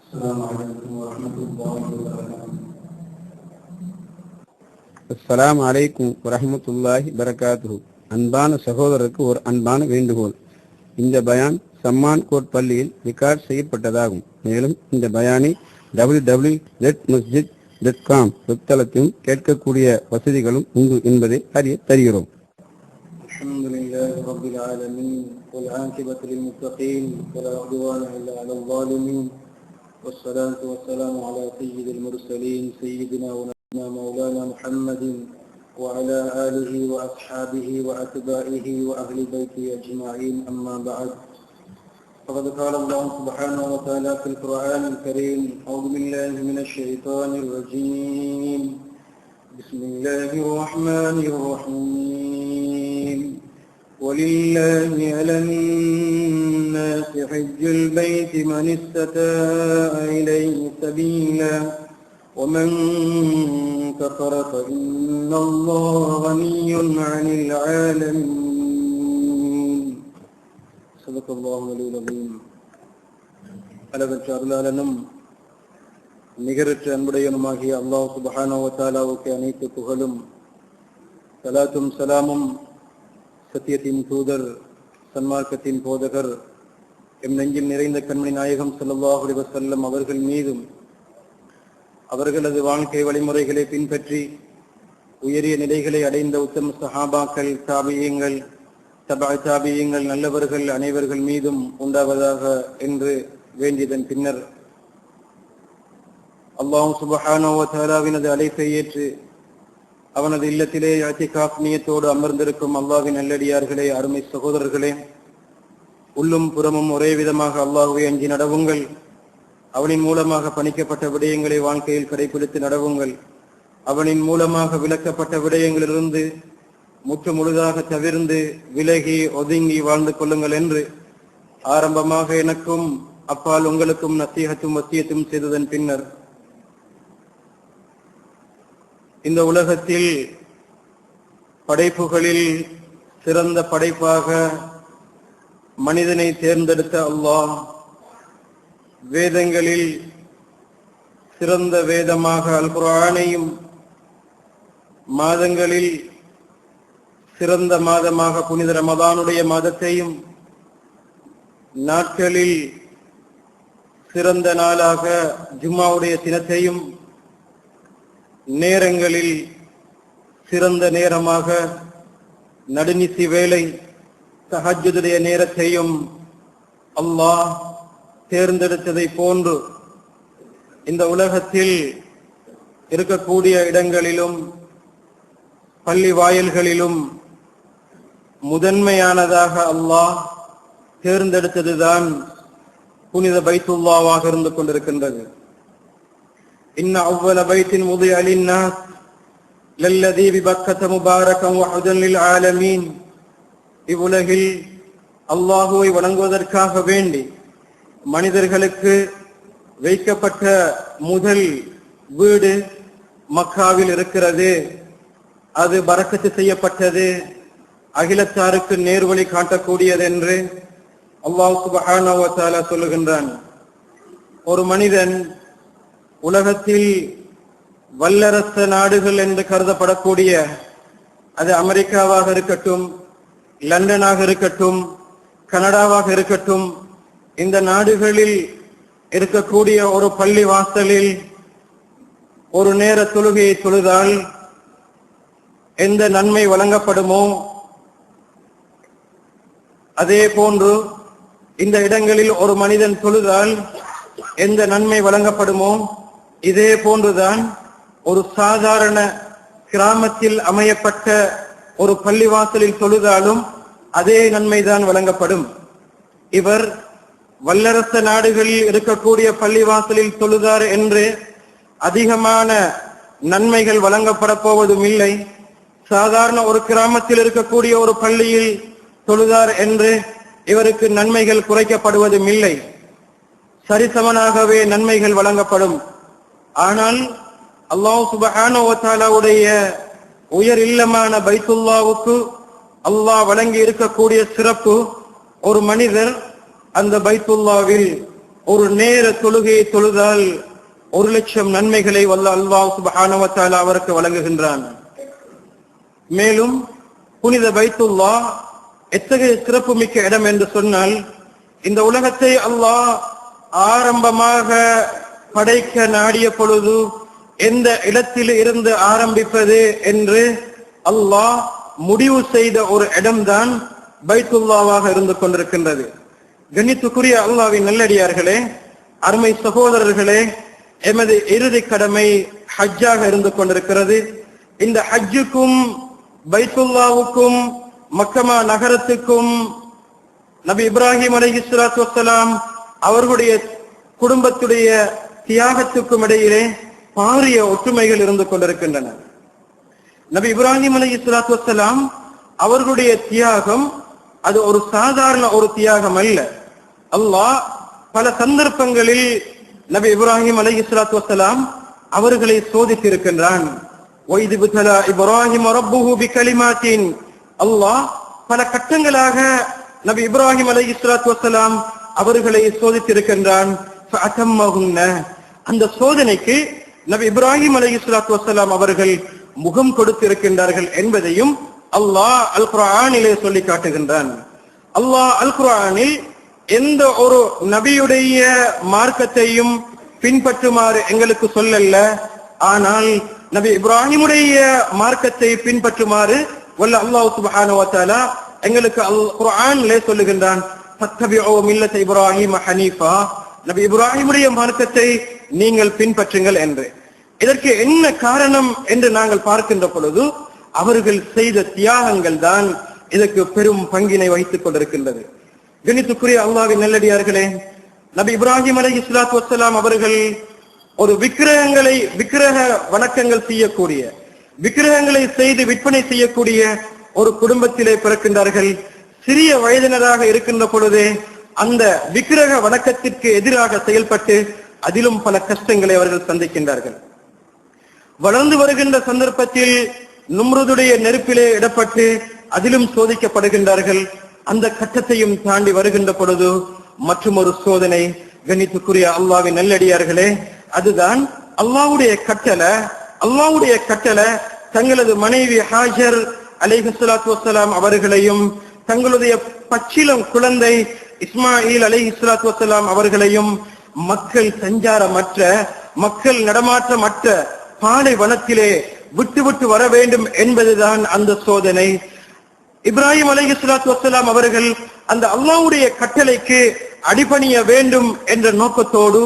السلام عليكم ورحمة الله وبركاته. அஸ்ஸலாமு அலைக்கும் வரஹ்மத்துல்லாஹி பரகாத்துஹு. அன்பான சகோதரருக்கு ஒரு அன்பான வேண்டுகோள். இந்த பயான் சம்மான் கோட் பள்ளியில் ரெக்கார்ட் செய்யப்பட்டதாகும். மேலும் இந்த பயானை www.masjid.com வெப்தளத்திலும் கேட்கக்கூடிய வசதிகளும் உண்டு என்பதை அறிய தருகிறோம். அல்ஹம்துலில்லாஹி ரப்பில் ஆலமீன் வல் ஆகிபத்து லில் முத்தகீன் வலா உத்வான இல்லா அலல் ஸாலிமீன் வஸ்ஸலாத்து வஸ்ஸலாமு அலா ஸய்யிதில் முர்ஸலீன் ஸய்யிதினா வ நபியினா மௌலானா முஹம்மதின் وعلى آله وأصحابه وأتباعه وأهل بيته أجمعين أما بعد فقد قال الله سبحانه وتعالى في القرآن الكريم أعوذ بالله من الشيطان الرجيم بسم الله الرحمن الرحيم ولله على الناس حج البيت من استطاع إليه سبيلا ومن كفر فإن الله غني عن العالمين صدق الله العلي العظيم. அளவற்ற அருளாளனும் நிகரற்ற அன்புடையனுமாகிய அல்லாஹ் சுப்ஹானஹு வ தஆலாவுக்கு அனைத்து புகழும் ஸலாத்தும் ஸலாமும் சத்தியத்தின் தூதர் சன்மார்க்கத்தின் போதகர் எம் நெஞ்சில் நிறைந்த கண்மணி நாயகம் ஸல்லல்லாஹு அலைஹி வஸல்லம் அவர்கள் மீதும் அவர்களது வாழ்க்கை வழிமுறைகளை பின்பற்றி உயரிய நிலைகளை அடைந்த உத்தம சஹாபாக்கள், தாபியீங்கள், தபஅ தாபியீங்கள், நல்லவர்கள் அனைவர்கள் மீதும் உண்டாவதாக என்று வேண்டியதன் பின்னர் அல்லாஹ் சுப்ஹானஹு வ தஆலாவினது அழைப்பை ஏற்று அவனது இல்லத்திலே இஅ்திகாஃப் நியத்தோடு அமர்ந்திருக்கும் அல்லாஹ்வின் நல்லடியார்களே, அருமை சகோதரர்களே, உள்ளும் புறமும் ஒரே விதமாக அல்லாஹ்வை அஞ்சி நடவுங்கள். அவனின் மூலமாக பணிக்கப்பட்ட விடயங்களை வாழ்க்கையில் கடைபிடித்து நடவுங்கள். அவனின் மூலமாக விளக்கப்பட்ட விடயங்களிலிருந்து முற்று முழுதாக தவிர்ந்து விலகி ஒதுங்கி வாழ்ந்து கொள்ளுங்கள் என்று ஆரம்பமாக எனக்கும் அப்பால் உங்களுக்கும் நசீஹத்தும் வசியத்தும் செய்ததன் பின்னர் இந்த உலகத்தில் படைப்புகளில் சிறந்த படைப்பாக மனிதனை தேர்ந்தெடுத்த அல்லாஹ் வேதங்களில் சிறந்த வேதமாக அல் குர்ஆனையும் மாதங்களில் சிறந்த மாதமாக புனித ரமதானுடைய மாதத்தையும் நாட்களில் சிறந்த நாளாக ஜும்மாவுடைய தினத்தையும் நேரங்களில் சிறந்த நேரமாக நடுநிசி வேளை தஹஜ்ஜுடைய நேரத்தையும் அல்லாஹ் தேர்ந்தெடுத்ததை போன்று இந்த உலகத்தில் இருக்கக்கூடிய இடங்களிலும் பள்ளி வாயில்களிலும் முதன்மையானதாக அல்லாஹ் தேர்ந்தெடுத்ததுதான் புனித பைத்துல்லாவாக இருந்து கொண்டிருக்கின்றது. இன்ன அவ்வல பைத்தின் முதிய லின்னாஸ் லல்லதீ பிபக்கத முபாரகம் வ ஹுதன் லில் ஆலமீன். இவ்வுலகில் அல்லாஹுவை வணங்குவதற்காக வேண்டி மனிதர்களுக்கு வைக்கப்பட்ட முதல் வீடு மக்காவில் இருக்கிறது. அது பரக்கத்து செய்யப்பட்டது, அகிலத்தாருக்கு நேர்வழி காட்டக்கூடியது என்று அல்லாஹ் சுப்ஹானஹு வ தஆலா சொல்லுகின்றான். ஒரு மனிதன் உலகத்தில் வல்லரச நாடுகள் என்று கருதப்படக்கூடிய, அது அமெரிக்காவாக இருக்கட்டும், லண்டனாக இருக்கட்டும், கனடாவாக இருக்கட்டும், இந்த நாடுகளில் இருக்கக்கூடிய ஒரு பள்ளி வாசலில் ஒரு நேர தொழுகையை தொழுதால் எந்த நன்மை வழங்கப்படுமோ அதே போன்று இந்த இடங்களில் ஒரு மனிதன் தொழுதால் எந்த நன்மை வழங்கப்படுமோ இதே போன்றுதான் ஒரு சாதாரண கிராமத்தில் அமையப்பட்ட ஒரு பள்ளிவாசலில் தொழுதாலும் அதே நன்மைதான் வழங்கப்படும். இவர் வல்லரச நாடுகளில் இருக்கக்கூடிய பள்ளிவாசலில் தொழுதார் என்று அதிகமான நன்மைகள் வழங்கப்பட போவதும் இல்லை. சாதாரண ஒரு கிராமத்தில் இருக்கக்கூடிய ஒரு பள்ளியில் தொழுதார் என்று இவருக்கு நன்மைகள் குறைக்கப்படுவதும் இல்லை. சரிசமனாகவே நன்மைகள் வழங்கப்படும். ஆனால் அல்லாஹ் சுப்ஹானஹு வ தஆலாவுடைய உயர் இல்லமான பைத்துல்லாவுக்கு அல்லாஹ் வழங்கி இருக்கக்கூடிய சிறப்பு, ஒரு மனிதர் அந்த பைத்துல்லாவில் ஒரு நேர தொழுகையை தொழுதால் 1,00,000 நன்மைகளை வல்ல அல்லாஹ் சுப்ஹானஹு வ தஆலா அவருக்கு வழங்குகின்றான். மேலும் புனித பைத்துல்லாஹ் எத்தகைய சிறப்பு மிக்க இடம் என்று சொன்னால், இந்த உலகத்தை அல்லாஹ் ஆரம்பமாக படைக்க நாடிய பொழுது எந்த இடத்தில் இருந்து ஆரம்பிப்பது என்று அல்லாஹ் முடிவு செய்த ஒரு இடம்தான் பைத்துல்லாவாக இருந்து கொண்டிருக்கின்றது. கண்ணியத்துக்குரிய அல்லாஹ்வின் நல்லடியார்களே, அருமை சகோதரர்களே, எமது இறுதி கடமை ஹஜ்ஜாக இருந்து கொண்டிருக்கிறது. இந்த ஹஜ்ஜுக்கும் பைத்துல்லாவுக்கும் மக்கமா நகரத்துக்கும் நபி இப்ராஹிம் அலைஹிஸ்ஸலாத்து வஸ்ஸலாம் அவர்களுடைய குடும்பத்துடைய தியாகத்துக்கும் இடையிலே பாரிய ஒற்றுமைகள் இருந்து கொண்டிருக்கின்றன. நபி இப்ராஹிம் அலைஹிஸ்ஸலாத்து வஸ்ஸலாம் அவர்களுடைய தியாகம் அது ஒரு சாதாரண ஒரு தியாகம் அல்ல. அல்லாஹ் பல சந்தர்ப்பங்களில் நபி இப்ராஹிம் அலைஹிஸ்ஸலாத்து வஸ்ஸலாம் அவர்களை சோதித்திருக்கின்றான். வைது புதலா இப்ராஹிம் ரப்புஹு பிகலிமாத்தின், அல்லாஹ் பல கட்டங்களாக நபி இப்ராஹிம் அலைஹிஸ்ஸலாத்து வஸ்ஸலாம் அவர்களை சோதித்திருக்கின்றான். ஃபஅதம்மஹுன்ன, அந்த சோதனைக்கு நபி இப்ராஹிம் அலைஹிஸ்ஸலாத்து வஸ்ஸலாம் அவர்கள் முகம் கொடுத்திருக்கின்றார்கள் என்பதையும் அல்லாஹ் அல் குர்ஆனிலே சொல்லி காட்டுகின்றான். அல்லாஹ் அல் குர்ஆனில் எந்த ஒரு நபியுடைய மார்க்கத்தையும் பின்பற்றுமாறு எங்களுக்கு சொல்லல, ஆனால் நபி இப்ராஹிமுடைய மார்க்கத்தை பின்பற்றுமாறு வல்ல அல்லாஹ் சுப்ஹானஹு வ தஆலா எங்களுக்கு அல் குர்ஆனிலே சொல்லுகின்றான். ஃபத்தபிஉ மில்லத இப்ராஹிம ஹனீஃபா, நபி இப்ராஹிமுடைய மார்க்கத்தை நீங்கள் பின்பற்றுங்கள் என்று. இதற்கு என்ன காரணம் என்று நாங்கள் பார்க்கின்ற பொழுது அவர்கள் செய்த தியாகங்கள் தான் இதற்கு பெரும் பங்கினை வகித்துக் கொண்டிருக்கின்றது. கண்ணியத்துக்குரிய அல்லாஹ்வின் நல்லடியார்களே, நபி இப்ராஹிம் அலைஹிஸ்ஸலாத்து வஸ்ஸலாம் அவர்கள் ஒரு விக்கிரக வணக்கங்கள் செய்யக்கூடிய, விக்கிரகங்களை செய்து விற்பனை செய்யக்கூடிய ஒரு குடும்பத்திலே பிறக்கின்றார்கள். சிறிய வயதினராக இருக்கின்ற பொழுதே அந்த விக்கிரக வணக்கத்திற்கு எதிராக செயல்பட்டு அதிலும் பல கஷ்டங்களை அவர்கள் சந்திக்கின்றார்கள். வளர்ந்து வருகின்ற சந்தர்ப்பத்தில் நும்ருதுடைய நெருப்பிலே இடப்பட்டு அதிலும் சோதிக்கப்படுகின்றார்கள். அந்த கட்டத்தையும் தாண்டி வருகின்ற பொழுது மற்றும் ஒரு சோதனை. கண்ணியத்துக்குரிய அல்லாஹ்வின் நல்லடியார்களே, அதுதான் அல்லாஹ்வுடைய கட்டளை தங்களது மனைவி ஹாஜர் அலைஹிஸ்ஸலாத்து வஸ்ஸலாம் அவர்களையும் தங்களுடைய பச்சிளம் குழந்தை இஸ்மாயில் அலைஹிஸ்ஸலாத்து வஸ்ஸலாம் அவர்களையும் மக்கள் சஞ்சாரமற்ற, மக்கள் நடமாற்றமற்ற பாலைவனத்திலே விட்டு வர வேண்டும் என்பதுதான் அந்த சோதனை. இப்ராஹிம் அலைஹிஸ்ஸலாத்து வஸ்ஸலாம் அவர்கள் அந்த அல்லாஹ்வுடைய கட்டளைக்கு அடிபணிய வேண்டும் என்ற நோக்கத்தோடு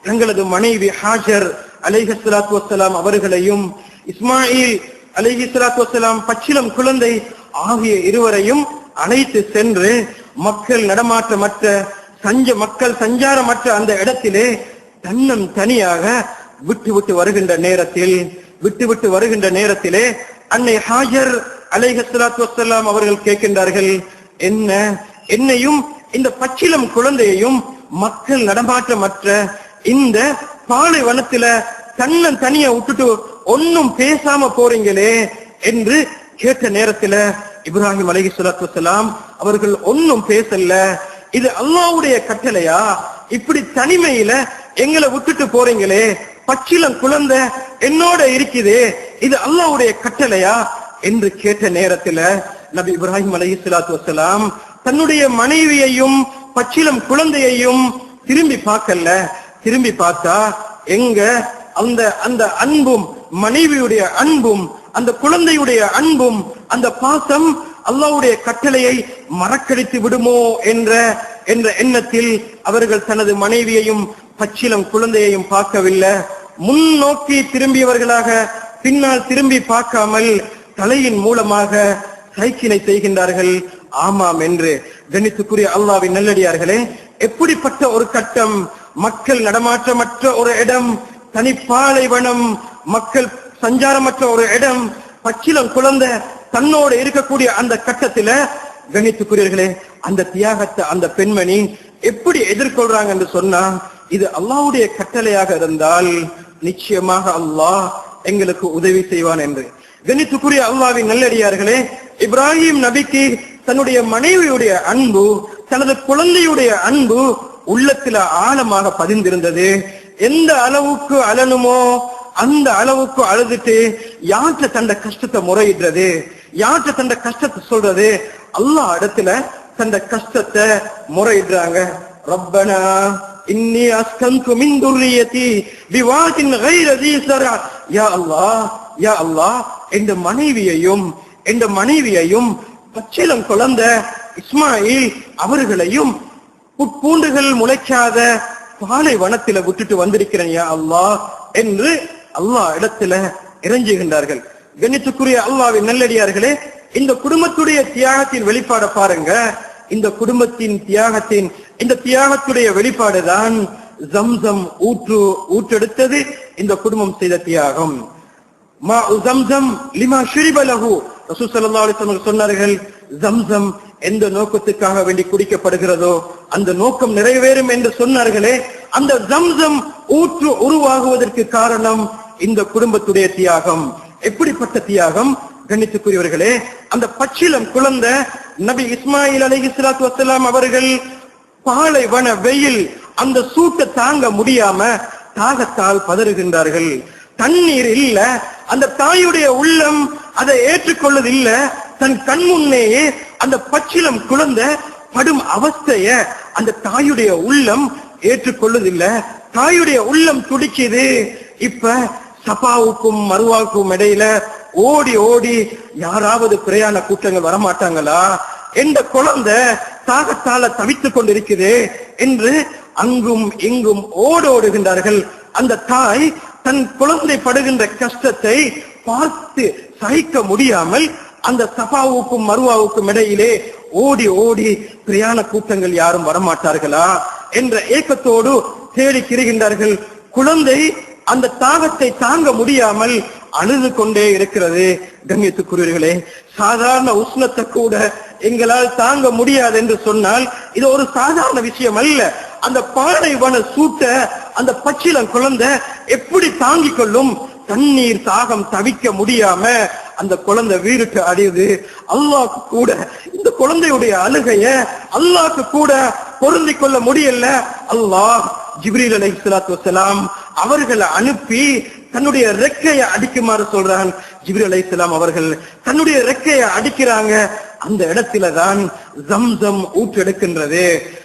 தங்களது மனைவி ஹாஜர் அலைஹிஸ்ஸலாத்து வஸ்ஸலாம் அவர்களையும் இஸ்மாயில் அலைஹிஸ்ஸலாத்து வஸ்ஸலாம் பச்சிளம் குழந்தை ஆகிய இருவரையும் அழைத்து சென்று மக்கள் நடமாற்றமற்ற மக்கள் சஞ்சாரமற்ற அந்த இடத்திலே தன்னம் தனியாக விட்டு வருகின்ற நேரத்திலே அன்னை ஹாஜர் அலைஹிஸ்ஸலாத்து வஸ்ஸலாம் அவர்கள் கேட்கின்றார்கள், என்னையும் இந்த பச்சிளம் குழந்தையையும் மக்கள் நடமாற்றமற்ற இந்த பாலைவனத்தில தன்னம் தனியா விட்டுட்டு ஒன்னும் பேசாம போறீங்களே என்று கேட்ட நேரத்துல இப்ராஹிம் அலைஹிஸ்ஸலாத்து வஸ்ஸலாம் அவர்கள் ஒன்னும் பேசல. இது அல்லாஹ்வுடைய கட்டளையா? இப்படி தனிமையில எங்களை விட்டுட்டு போறீங்களே, பச்சிளம் குழந்தை என்னோட இருக்குதே, இது அல்லாஹ்வுடைய கட்டளையா என்று கேட்ட நேரத்துல நபி இப்ராஹிம் அலைஹிஸ்ஸலாத்து வஸ்ஸலாம் தன்னுடைய மனைவியையும் பச்சிளம் குழந்தையையும் திரும்பி பார்க்கல. திரும்பி பார்த்தா எங்க அந்த அன்பும், மனைவியுடைய அன்பும், அந்த குழந்தையுடைய அன்பும், அந்த பாசம் அல்லாஹ்வுடைய கட்டளையை மறக்கடித்து விடுமோ என்ற எண்ணத்தில் அவர்கள் தனது மனைவியையும் பச்சிளம் குழந்தையையும் பார்க்கவில்லை. முன்னோக்கி திரும்பியவர்களாக பின்னால் திரும்பி பார்க்காமல் தலையின் மூலமாக சைக்கினை செய்கின்றார்கள் ஆமாம் என்று. கண்ணியத்துக்குரிய அல்லாஹ்வின் நல்லடியார்களே, எப்படிப்பட்ட ஒரு கட்டம்! மக்கள் நடமாற்றமற்ற ஒரு இடம், தனிப்பாலைவனம், மக்கள் சஞ்சாரமற்ற ஒரு இடம், பச்சிளம் குழந்தை தன்னோடு இருக்கக்கூடிய அந்த கட்டத்தில கண்ணியத்துக்குரியவர்களே, அந்த தியாகத்தை அந்த பெண்மணி எப்படி எதிர்கொள்றாங்க என்று சொன்னா, இது அல்லாஹ்வுடைய கட்டளையாக இருந்தால் நிச்சயமாக அல்லாஹ் எங்களுக்கு உதவி செய்வான் என்று. கண்ணியத்துக்குரிய அல்லாஹ்வின் நல்லடியார்களே, இப்ராஹிம் நபிக்கு தன்னுடைய மனைவியுடைய அன்பு, தனது குழந்தையுடைய அன்பு உள்ளத்துல ஆழமாக பதிந்திருந்தது. எந்த அளவுக்கு அழனுமோ அந்த அளவுக்கு அழுதுட்டு யாற்ற தண்ட கஷ்டத்தை முறையிடுறது, யாற்ற தண்ட கஷ்டத்தை சொல்றது, அல்லாஹ் இடத்துல தண்ட கஷ்டத்தை முறையிடுறாங்க. ரப்பனா இன்னி அஸ்கன்து மின் துர்ரியதி பிவாதின் கைர ذي زرع. யா அல்லாஹ், யா அல்லாஹ், என்ற மனைவியையும் பச்சிளம் குழந்தை இஸ்மாயில் அவர்களையும் புட்பூண்டுகள் முளைக்காத பாலைவனத்தில விட்டுட்டு வந்திருக்கிறேன் யா அல்லாஹ் என்று அல்லாஹ் இடத்துல இறைஞ்சுகின்றார்கள். கண்ணியத்துக்குரிய அல்லாஹ்வின் நல்லடியார்களே, இந்த குடும்பத்துடைய தியாகத்தின் வெளிப்பாட பாருங்க. இந்த குடும்பத்தின் தியாகத்தின் இந்த தியாகத்துடைய வெளிப்பாடுதான் ஜம்சம் ஊற்றெடுத்தது. இந்த குடும்பம் செய்த தியாகம். மா ஜம்சம் லிமா ஷுரிப லஹு. ரசூல் ஸல்லல்லாஹு அலைஹி வஸல்லம் சொன்னார்கள், ஜம்சம் எந்த நோக்கத்துக்காக வேண்டி குடிக்கப்படுகிறதோ அந்த நோக்கம் நிறைவேறும் என்று சொன்னார்களே, அந்த ஜம்சம் ஊற்று உருவாகுவதற்கு காரணம் இந்த குடும்பத்துடைய தியாகம். எப்படிப்பட்ட தியாகம் கண்ணியத்துக்குரியவர்களே! அந்த பச்சிளம் குழந்தை நபி இஸ்மாயில் அலைஹிஸ்ஸலாத்து வஸ்ஸலாம் அவர்கள் பாலைவன வெயில் அந்த சூட்டை தாங்க முடியாம தாகத்தால் பதறுகின்றார்கள். தண்ணீர் இல்ல, அந்த தாயுடைய உள்ளம் அதை ஏற்றுக்கொள்ளதில்ல. தன் கண் முன்னேயே அந்த பச்சிளம் குழந்தை படும் அவஸ்தைய அந்த தாயுடைய உள்ளம் ஏற்றுக்கொள்ளதில்லை. தாயுடைய உள்ளம் துடிக்குது. இப்ப சபாவுக்கும் மருவாவுக்கும் இடையில ஓடி ஓடி யாராவது பிரயாண கூட்டங்கள் வரமாட்டாங்களா, எந்த குழந்தை தாகத்தால தவித்துக் கொண்டிருக்குது என்று அங்கும் இங்கும் ஓடுகின்றார்கள். அந்த தாய் தன் குழந்தை படுகின்ற கஷ்டத்தை பார்த்து சகிக்க முடியாமல் அந்த சபாவுக்கும் மருவாவுக்கும் இடையிலே ஓடி ஓடி பிரயாண கூட்டங்கள் யாரும் வரமாட்டார்களா என்ற ஏக்கத்தோடு தேடி திரிகின்றார்கள். குழந்தை அந்த தாகத்தை தாங்க முடியாமல் அழுது கொண்டே இருக்கிறது. கண்ணியத்துக்குரியவர்களே, சாதாரண உஷ்ணத்தை கூட எங்களால் தாங்க முடியாது என்று சொன்னால் இது ஒரு சாதாரண விஷயம் அல்ல. அந்த பாலைவன சூட்ட அந்த பச்சிளம் குழந்தை எப்படி தாங்கிக் கொள்ளும்? தண்ணீர் தாகம் தவிக்க முடியாம அந்த குழந்தை வீருக்கு அடையுது. அல்லாஹ்க்கு கூட இந்த குழந்தையுடைய அழுகைய அல்லாஹ்க்கு கூட பொருந்திக் கொள்ள முடியல. அல்லாஹ் ஜிப்ரீல் அலைஹிஸ்ஸலாத்து வஸ்ஸலாம் அவர்களை அனுப்பி தன்னுடைய ரெக்கையை அடிக்குமாறு சொல்றான். ஜிப்ரீல் அலைஹிஸ்ஸலாம் அவர்கள் தன்னுடைய ரெக்கையை அடிக்கிறாங்க. அந்த இடத்துல தான் ஜம்சம் ஊற்றெடுக்கின்றது.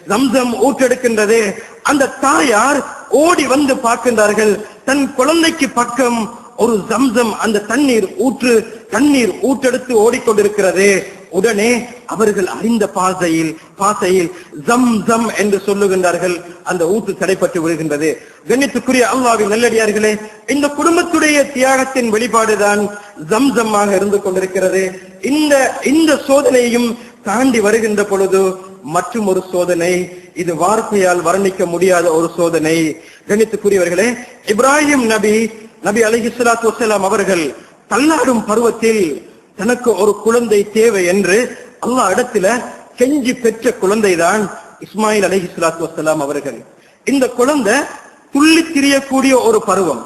ஜம்சம் ஊற்றெடுக்கின்றது. அந்த தாயார் ஓடி வந்து பார்க்கின்றார்கள். தன் குழந்தைக்கு பக்கம் ஒரு ஜம்சம் அந்த தண்ணீர் ஊற்றெடுத்து ஓடிக்கொண்டிருக்கிறது. உடனே அவர்கள் அறிந்த பாசையில் ஜம்சம் என்று சொல்லுகின்றார்கள். அந்த ஊற்று தடைப்பட்டு விடுகின்றது. கண்ணியத்துக்குரிய அல்லாஹ்வின் நல்லடியார்களே, இந்த குடும்பத்துடைய தியாகத்தின் வெளிப்பாடுதான் ஜம்சமாக இருந்து கொண்டிருக்கிறது. இந்த சோதனையும் தாண்டி வருகின்ற பொழுது மற்றும் ஒரு சோதனை, இது வார்த்தையால் வர்ணிக்க முடியாத ஒரு சோதனை. கண்ணியத்துக்குரியவர்களே, இப்ராஹிம் நபி அலைஹிஸ்ஸலாத்து வஸ்ஸலாம் அவர்கள் தள்ளாடும் பருவத்தில் தனக்கு ஒரு குழந்தை தேவை என்று அல்லாஹ் இடத்துல கெஞ்சி பெற்ற குழந்தைதான் இஸ்மாயில் அலைஹிஸ்ஸலாத்து வஸ்ஸலாம் அவர்கள். இந்த குழந்தை துள்ளி திரியக்கூடிய ஒரு பருவம்,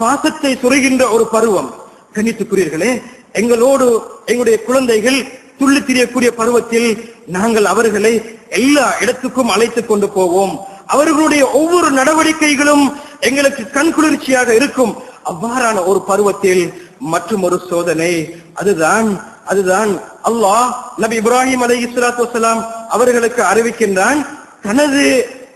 பாசத்தை சுரைகின்ற ஒரு பருவம். கண்ணியத்துக்குரியவர்களே, எங்களுடைய குழந்தைகள் துள்ளி திரியக்கூடிய பருவத்தில் நாங்கள் அவர்களை எல்லா இடத்துக்கும் அழைத்துக் கொண்டு போவோம். அவர்களுடைய ஒவ்வொரு நடவடிக்கைகளும் எங்களுக்கு கண்குளிர்ச்சியாக இருக்கும். அவ்வாறான ஒரு பருவத்தில் மற்றும் ஒரு சோதனை, அதுதான் அல்லாஹ் நபி இப்ராஹிம் அலைஹிஸ்ஸலாத்து வஸ்ஸலாம் அவர்களுக்கு அறிவிக்கின்றான். தனது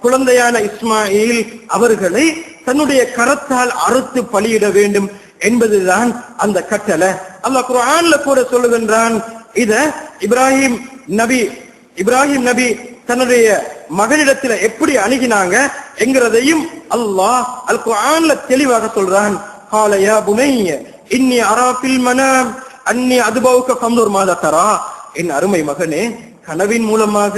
குழந்தையான இஸ்மாயில் அவர்களை தன்னுடைய கரத்தால் அறுத்து பலியிட வேண்டும் என்பதுதான் அந்த கட்டளை. அல்லாஹ் குர்ஆன்ல கூட சொல்லுகின்றான். இத இப்ராஹிம் நபி தன்னுடைய மகனிடத்துல எப்படி அணுகினாங்க என்கிறதையும் அல்லாஹ் அல் குர்ஆன்ல தெளிவாக சொல்றான். قال يا بني إني أرى في المنام أني أذبحك فانظر ماذا ترى. என் அருமை மகனே, கனவின் மூலமாக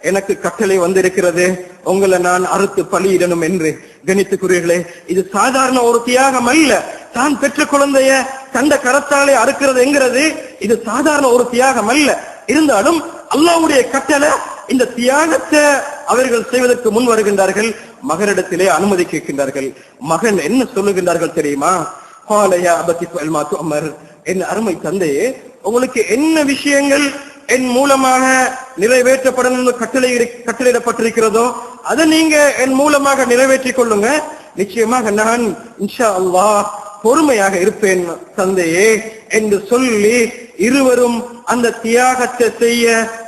எனக்கு கட்டளை வந்திருக்கிறது, உங்களை நான் அறுத்து பலியிடணும் என்று. கணித்துக்குரியர்களே, இது சாதாரண ஒரு தியாகம் அல்ல. தான் பெற்ற குழந்தைய தந்த கரத்தாலே அறுக்கிறது என்கிறது இது சாதாரண ஒரு தியாகம் அல்ல. இருந்தாலும் அல்லாஹ்வுடைய கட்டளை, இந்த தியாகத்தை அவர்கள் செய்வதற்கு முன் வருகின்றார்கள். மகனிடத்திலே அனுமதி கேட்கின்றார்கள். மகன் என்ன சொல்லுகின்றார்கள் தெரியுமா? என் அருமை தந்தையே, உங்களுக்கு என்ன விஷயங்கள் என் மூலமாக நிறைவேற்றப்படும் கட்டளையிடப்பட்டிருக்கிறதோ அதை நீங்க என் மூலமாக நிறைவேற்றிக் கொள்ளுங்க, நிச்சயமாக நான் இன்ஷா அல்லாஹ் பொறுமையாக இருப்பேன் தந்தையே என்று சொல்லி இருவரும் அந்த தியாகத்தை செய்ய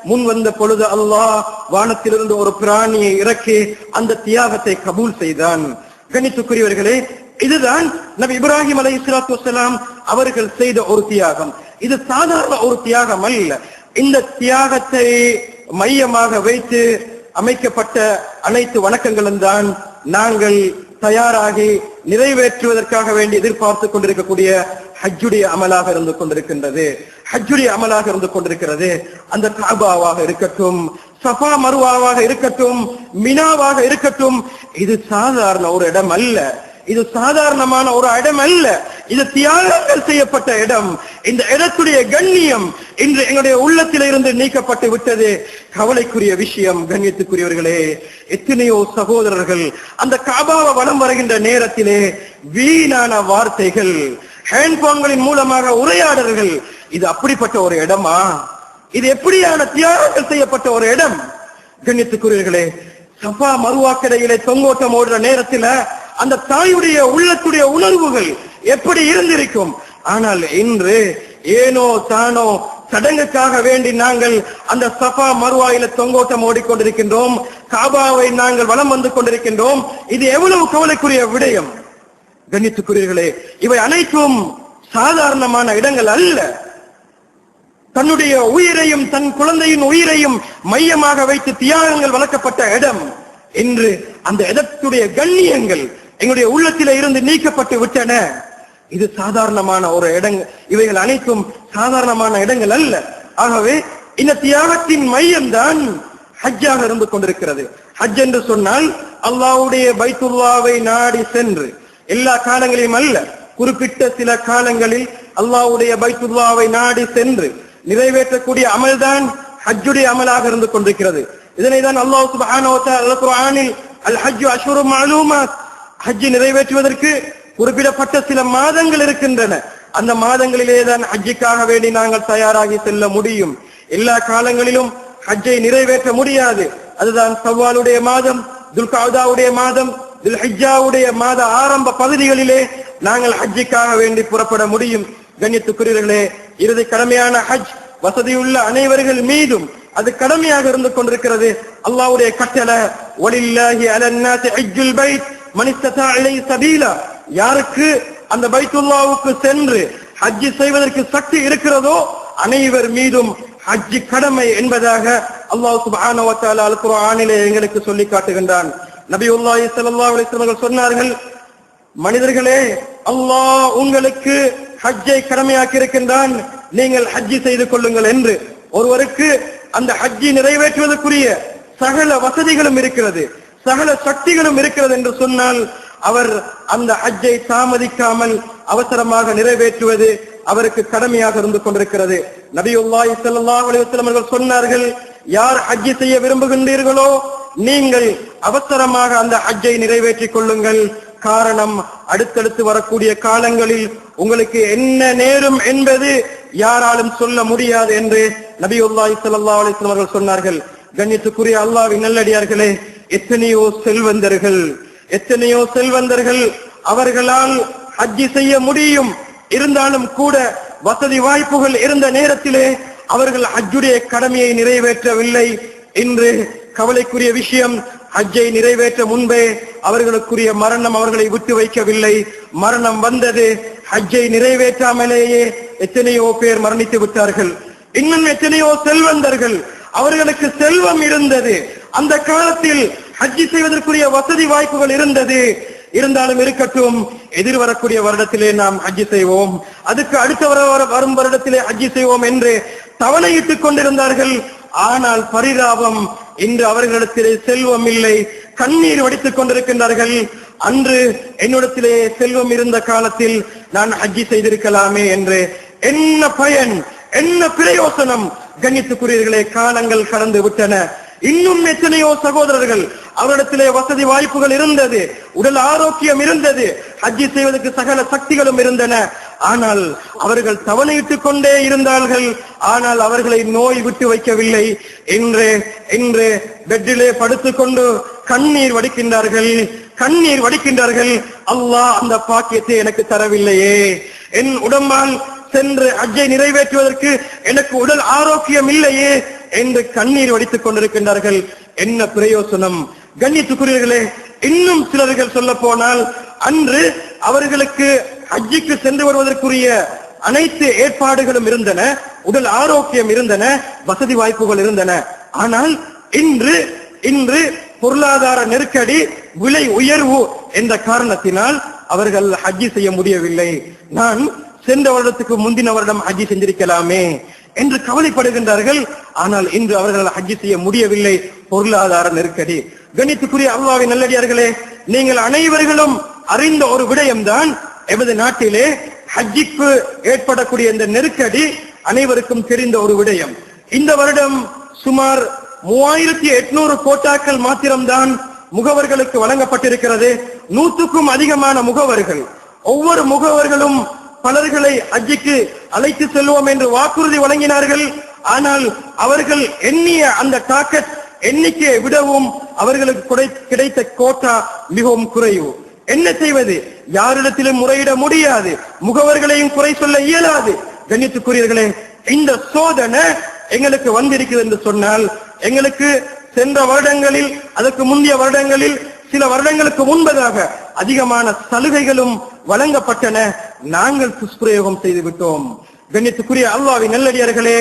முன் வந்த பொழுது அல்லாஹ் வானத்திலிருந்து ஒரு பிராணியை இறக்கி அந்த தியாகத்தை கபூல் செய்தான். கணித்துக்குரியவர்களே, இதுதான் நபி இப்ராஹிம் அலைஹிஸ்ஸலாத்து வஸ்ஸலாம் அவர்கள் செய்த ஒரு தியாகம். இது சாதாரண ஒரு தியாகம் அல்ல. இந்த தியாகத்தை மையமாக வைத்து அமைக்கப்பட்ட அனைத்து வணக்கங்களும் தான் நாங்கள் தயாராகி நிறைவேற்றுவதற்காக வேண்டி எதிர்பார்த்து கொண்டிருக்கக்கூடிய ஹஜ்ஜுடைய அமலாக இருந்து கொண்டிருக்கின்றது. ஹஜ்ஜுடைய அமலாக இருந்து கொண்டிருக்கிறது. அந்த காபாவாக இருக்கட்டும், சஃபா மருவாவாக இருக்கட்டும், மினாவாக இருக்கட்டும், இது சாதாரண ஒரு இடம் அல்ல. இது சாதாரணமான ஒரு இடம் அல்ல. இது தியாகங்கள் செய்யப்பட்ட இடம். இந்த இடத்துடைய கண்ணியம் இன்று எங்களுடைய உள்ளத்தில இருந்து நீக்கப்பட்டு விட்டது. கவலைக்குரிய விஷயம். கண்ணியத்துக்குரியவர்களே, எத்தனையோ சகோதரர்கள் அந்த காபாவை வலம் வருகின்ற நேரத்திலே வீணான வார்த்தைகள், ஹேண்ட்போன்களின் மூலமாக உரையாடல்கள். இது அப்படிப்பட்ட ஒரு இடமா? இது எப்படியான தியாகங்கள் செய்யப்பட்ட ஒரு இடம்? கண்ணியத்துக்குரியவர்களே, சஃபா மருவாக்கிடையிலே தொங்கோட்டம் ஓடுற நேரத்துல அந்த தாயுடைய உள்ளத்துடைய உணர்வுகள் எப்படி இருந்திருக்கும். ஆனால் இன்று ஏனோ தானோ சடங்குக்காக வேண்டி நாங்கள் அந்த சஃபா மருவாயில தொங்கோட்டம் ஓடிக்கொண்டிருக்கின்றோம், காபாவை நாங்கள் வலம் வந்து கொண்டிருக்கின்றோம். இது எவ்வளவு கவலைக்குரிய விடயம். கண்ணியத்துக்குரியவர்களே, இவை அனைத்தும் சாதாரணமான இடங்கள் அல்ல. தன்னுடைய உயிரையும் தன் குழந்தையின் உயிரையும் மையமாக வைத்து தியாகங்கள் வளர்க்கப்பட்ட இடம். இன்று அந்த இடத்துடைய கண்ணியங்கள் எங்களுடைய உள்ளத்தில இருந்து நீக்கப்பட்டு விட்டன. இது சாதாரணமான ஒரு இடங்கள், இவைகள் அனைத்தும் சாதாரணமான இடங்கள் அல்ல. ஆகவே இந்த தியாகத்தின் மையம் தான் ஹஜ்ஜாக இருந்து கொண்டிருக்கிறது. ஹஜ் என்று சொன்னால் அல்லாஹ்வுடைய பைத்துல்லாவை நாடி சென்று, எல்லா காலங்களிலும் அல்ல, குறிப்பிட்ட சில காலங்களில் அல்லாஹ்வுடைய பைத்துல்லாவை நாடி சென்று நிறைவேற்றக்கூடிய அமல்தான் ஹஜ்ஜுடைய அமலாக இருந்து கொண்டிருக்கிறது. இதனை தான் அல்லாஹ் சுப்ஹானஹு வ தஆலா குர்ஆனில் அல் ஹஜ்ஜு அஷ்ஹுரும் மஅலூமாத், ஹஜ் நிறைவேற்றுவதற்கு குறிப்பிடப்பட்ட சில மாதங்கள் இருக்கின்றன. அந்த மாதங்களிலே தான் ஹஜ்ஜுக்காக வேண்டி நாங்கள் தயாராகி செல்ல முடியும். எல்லா காலங்களிலும் ஹஜ்ஜை நிறைவேற்ற முடியாது. அதுதான் ஷவ்வாலுடைய மாதம், துல்காதாவுடைய மாதம், துல்ஹிஜ்ஜாவுடைய மாத ஆரம்ப பகுதிகளிலே நாங்கள் ஹஜ்ஜுக்காக வேண்டி புறப்பட முடியும். கண்ணியத்துக்குரியவர்களே, இறுதி கடமையான ஹஜ் வசதியுள்ள அனைவர்கள் மீதும் அது கடமையாக இருந்து கொண்டிருக்கிறது. அல்லாஹ்வுடைய கட்டளை, வலில்லாஹி அலன்னாஸி ஹஜ்ஜுல் பைத் மன் இஸ்ததா இலைஹி சபீலா, யாருக்கு அந்த பைத்துல்லாஹ்வுக்கு சென்று ஹஜ் செய்வதற்கு சக்தி இருக்கிறதோ அனைவர் மீதும் ஹஜ் கடமை என்பதாக அல்லாஹ் சுப்ஹானஹு வ தஆலா அல் குர்ஆனிலே எங்களுக்கு சொல்லி காட்டுகின்றான். நபியுல்லாஹி ஸல்லல்லாஹு அலைஹி வஸல்லம் சொன்னார்கள், மனிதர்களே, அல்லாஹ் உங்களுக்கு ஹஜ்ஜை கடமையாக்கி இருக்கின்றான், நீங்கள் ஹஜ் செய்து கொள்ளுங்கள் என்று. ஒருவருக்கு அந்த ஹஜ்ஜை நிறைவேற்றுவதற்குரிய சகல வசதிகளும் இருக்கிறது, சகல சக்திகளும் இருக்கிறது என்று சொன்னால் அவர் அந்த ஹஜ்ஜை தாமதிக்காமல் அவசரமாக நிறைவேற்றுவது அவருக்கு கடமையாக இருந்து கொண்டிருக்கிறது. நபியுல்லாஹி ஸல்லல்லாஹு அலைஹி வஸல்லம் அவர்கள் சொன்னார்கள், யார் ஹஜ் செய்ய விரும்புகின்றீர்களோ நீங்கள் அவசரமாக அந்த ஹஜ்ஜை நிறைவேற்றிக் கொள்ளுங்கள். காரணம், அடுத்தடுத்து வரக்கூடிய காலங்களில் உங்களுக்கு என்ன நேரும் என்பது யாராலும் சொல்ல முடியாது என்று நபியுல்லாஹி ஸல்லல்லாஹு அலைஹி வஸல்லம் அவர்கள் சொன்னார்கள். கண்ணியத்துக்குரிய அல்லாஹ்வின் நல்லடியார்களே, எத்தனையோ செல்வந்தர்கள் அவர்களால் ஹஜ் செய்ய முடியும், இருந்தாலும் கூட வசதி வாய்ப்புகள் இருந்த நேரத்திலே அவர்கள் ஹஜ்ஜுடைய கடமையை நிறைவேற்றவில்லை. இன்று கவலைக்குரிய விஷயம், ஹஜ்ஜை நிறைவேற்ற முன்பே அவர்களுக்குரிய மரணம் அவர்களை விட்டு வைக்கவில்லை. மரணம் வந்தது. ஹஜ்ஜை நிறைவேற்றாமலேயே எத்தனையோ பேர் மரணித்து விட்டார்கள். இன்னும் எத்தனையோ செல்வந்தர்கள், அவர்களுக்கு செல்வம் இருந்தது, அந்த காலத்தில் ஹஜ் செய்வதற்குரிய வசதி வாய்ப்புகள் இருந்தது, இருந்தாலும் இருக்கட்டும், எதிர்வரக்கூடிய வருடத்திலே நாம் ஹஜ் செய்வோம், அதுக்கு அடுத்த வரும் வருடத்திலே ஹஜ் செய்வோம் என்று தவணையிட்டுக் கொண்டிருந்தார்கள். ஆனால் பரிதாபம், இன்று அவர்களிடத்திலே செல்வம் இல்லை, கண்ணீர் வடித்துக் கொண்டிருக்கின்றார்கள். அன்று என்னிடத்திலே செல்வம் இருந்த காலத்தில் நான் ஹஜ் செய்திருக்கலாமே என்று. என்ன பயன், என்ன பிரயோசனம்? கண்ணியத்துக்குரியவர்களே, காலங்கள் கடந்து விட்டன. இன்னும் எத்தனையோ சகோதரர்கள், அவரிடத்திலே வசதி வாய்ப்புகள் இருந்தது, உடல் ஆரோக்கியம் இருந்தது, ஹஜ் செய்வதற்கு சகல சக்திகளும் இருந்தன. ஆனால் அவர்கள் தவணையிட்டுக் கொண்டே இருந்தார்கள். ஆனால் அவர்களை நோய் விட்டு வைக்கவில்லை. இன்று பெட்டிலே படுத்துக் கொண்டு கண்ணீர் வடிக்கின்றார்கள். அல்லாஹ் அந்த பாக்கியத்தை எனக்கு தரவில்லையே, என் உடம்பால் சென்று ஹஜ்ஜை நிறைவேற்றுவதற்கு எனக்கு உடல் ஆரோக்கியம் இல்லையே என்று கண்ணீர் வடித்துக் கொண்டிருக்கின்றார்கள். என்ன பிரயோசனம்? கண்ணியத்துக்குரியவர்களே, இன்னும் சிலர்கள் சொல்ல போனால், அன்று அவர்களுக்கு ஹஜ்ஜுக்கு சென்று வருவதற்குரிய அனைத்து ஏற்பாடுகளும் இருந்தன, உடல் ஆரோக்கியம் இருந்தன, வசதி வாய்ப்புகள் இருந்தன. ஆனால் இன்று பொருளாதார நெருக்கடி, விலை உயர்வு என்ற காரணத்தினால் அவர்கள் ஹஜ்ஜி செய்ய முடியவில்லை. நான் சென்ற வருடத்துக்கு முந்தின வருடம் ஹஜ்ஜி செஞ்சிருக்கலாமே என்று கவலைப்படுகின்றார்கள். ஆனால் இன்று அவர்கள் ஹஜ்ஜி செய்ய முடியவில்லை, பொருளாதார நெருக்கடி. கணித்துக்குரிய அல்லாஹ்வின் நல்லடியார்களே, நீங்கள் அனைவர்களும் அறிந்த ஒரு விடயம்தான், எமது நாட்டிலே ஹஜ்ஜிக்கு ஏற்படக்கூடிய இந்த நெருக்கடி அனைவருக்கும் தெரிந்த ஒரு விடயம். இந்த வருடம் சுமார் 3800 கோட்டாக்கள் மாத்திரம்தான் முகவர்களுக்கு வழங்கப்பட்டிருக்கிறது. 100க்கும் அதிகமான முகவர்கள், ஒவ்வொரு முகவர்களும் பலர்களை ஹஜ்ஜிக்கு அழைத்து செல்வோம் என்று வாக்குறுதி வழங்கினார்கள். ஆனால் அவர்கள் எண்ணிய அந்த டார்கெட் எண்ணிக்கையை விடவும் அவர்களுக்கு கிடைத்த கோட்டா மிகவும் குறைவு. என்ன செய்வது? யாரிடத்திலும் முறையிட முடியாது, முகவர்களையும் குறை சொல்ல இயலாது. கண்ணியத்துக்குரியவர்களே, இந்த சோதனை எங்களுக்கு வந்திருக்கிறது என்று சொன்னால், எங்களுக்கு சென்ற வருடங்களில், அதற்கு முந்தைய வருடங்களில், சில வருடங்களுக்கு முன்பதாக அதிகமான சலுகைகளும் வழங்கப்பட்டன. நாங்கள் துஷ்பிரயோகம் செய்து விட்டோம். கண்ணியத்துக்குரிய அல்லாஹ்வின் நல்லடியார்களே,